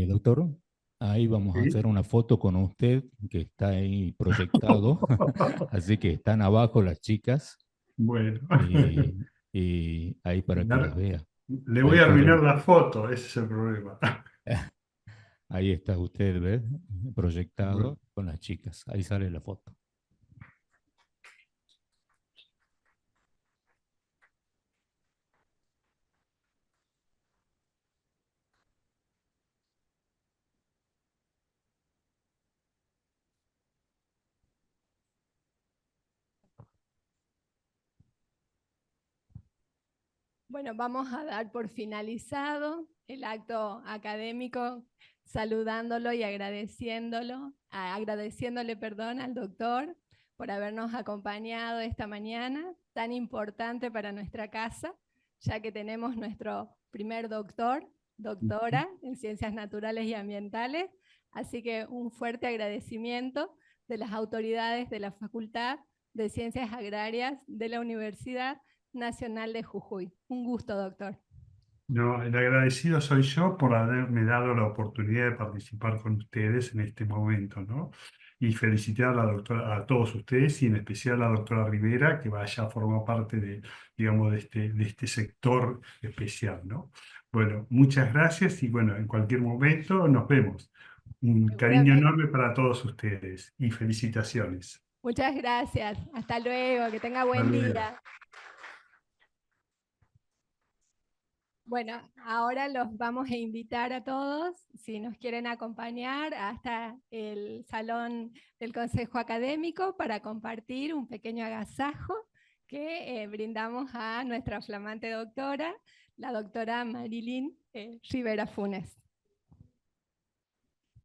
Doctor, ahí vamos a ¿Sí? hacer una foto con usted que está ahí proyectado, así que están abajo las chicas Bueno, y ahí para que las vea. le voy Ahí a arruinar podemos, la foto, ese es el problema. ahí está usted, ¿ves? Bueno, Proyectado con las chicas, ahí sale la foto. Bueno, vamos a dar por finalizado el acto académico, saludándolo y agradeciéndole, perdón, al doctor por habernos acompañado esta mañana, tan importante para nuestra casa, ya que tenemos nuestro primer doctora en Ciencias Naturales y Ambientales, así que un fuerte agradecimiento de las autoridades de la Facultad de Ciencias Agrarias de la Universidad Nacional de Jujuy. Un gusto, doctor. no, el agradecido soy yo por haberme dado la oportunidad de participar con ustedes en este momento, ¿no? Y felicitar a la doctora, a todos ustedes y en especial a la doctora Rivera, que vaya a formar parte de, digamos, de este sector especial, ¿no? Bueno, muchas gracias y bueno, en cualquier momento nos vemos. Un cariño Seguramente. enorme para todos ustedes y felicitaciones. Muchas gracias. Hasta luego. Que tenga Hasta buen luego. día. Bueno, ahora los vamos a invitar a todos, si nos quieren acompañar, hasta el salón del Consejo Académico para compartir un pequeño agasajo que brindamos a nuestra flamante doctora, la doctora Marilyn Rivera Funes.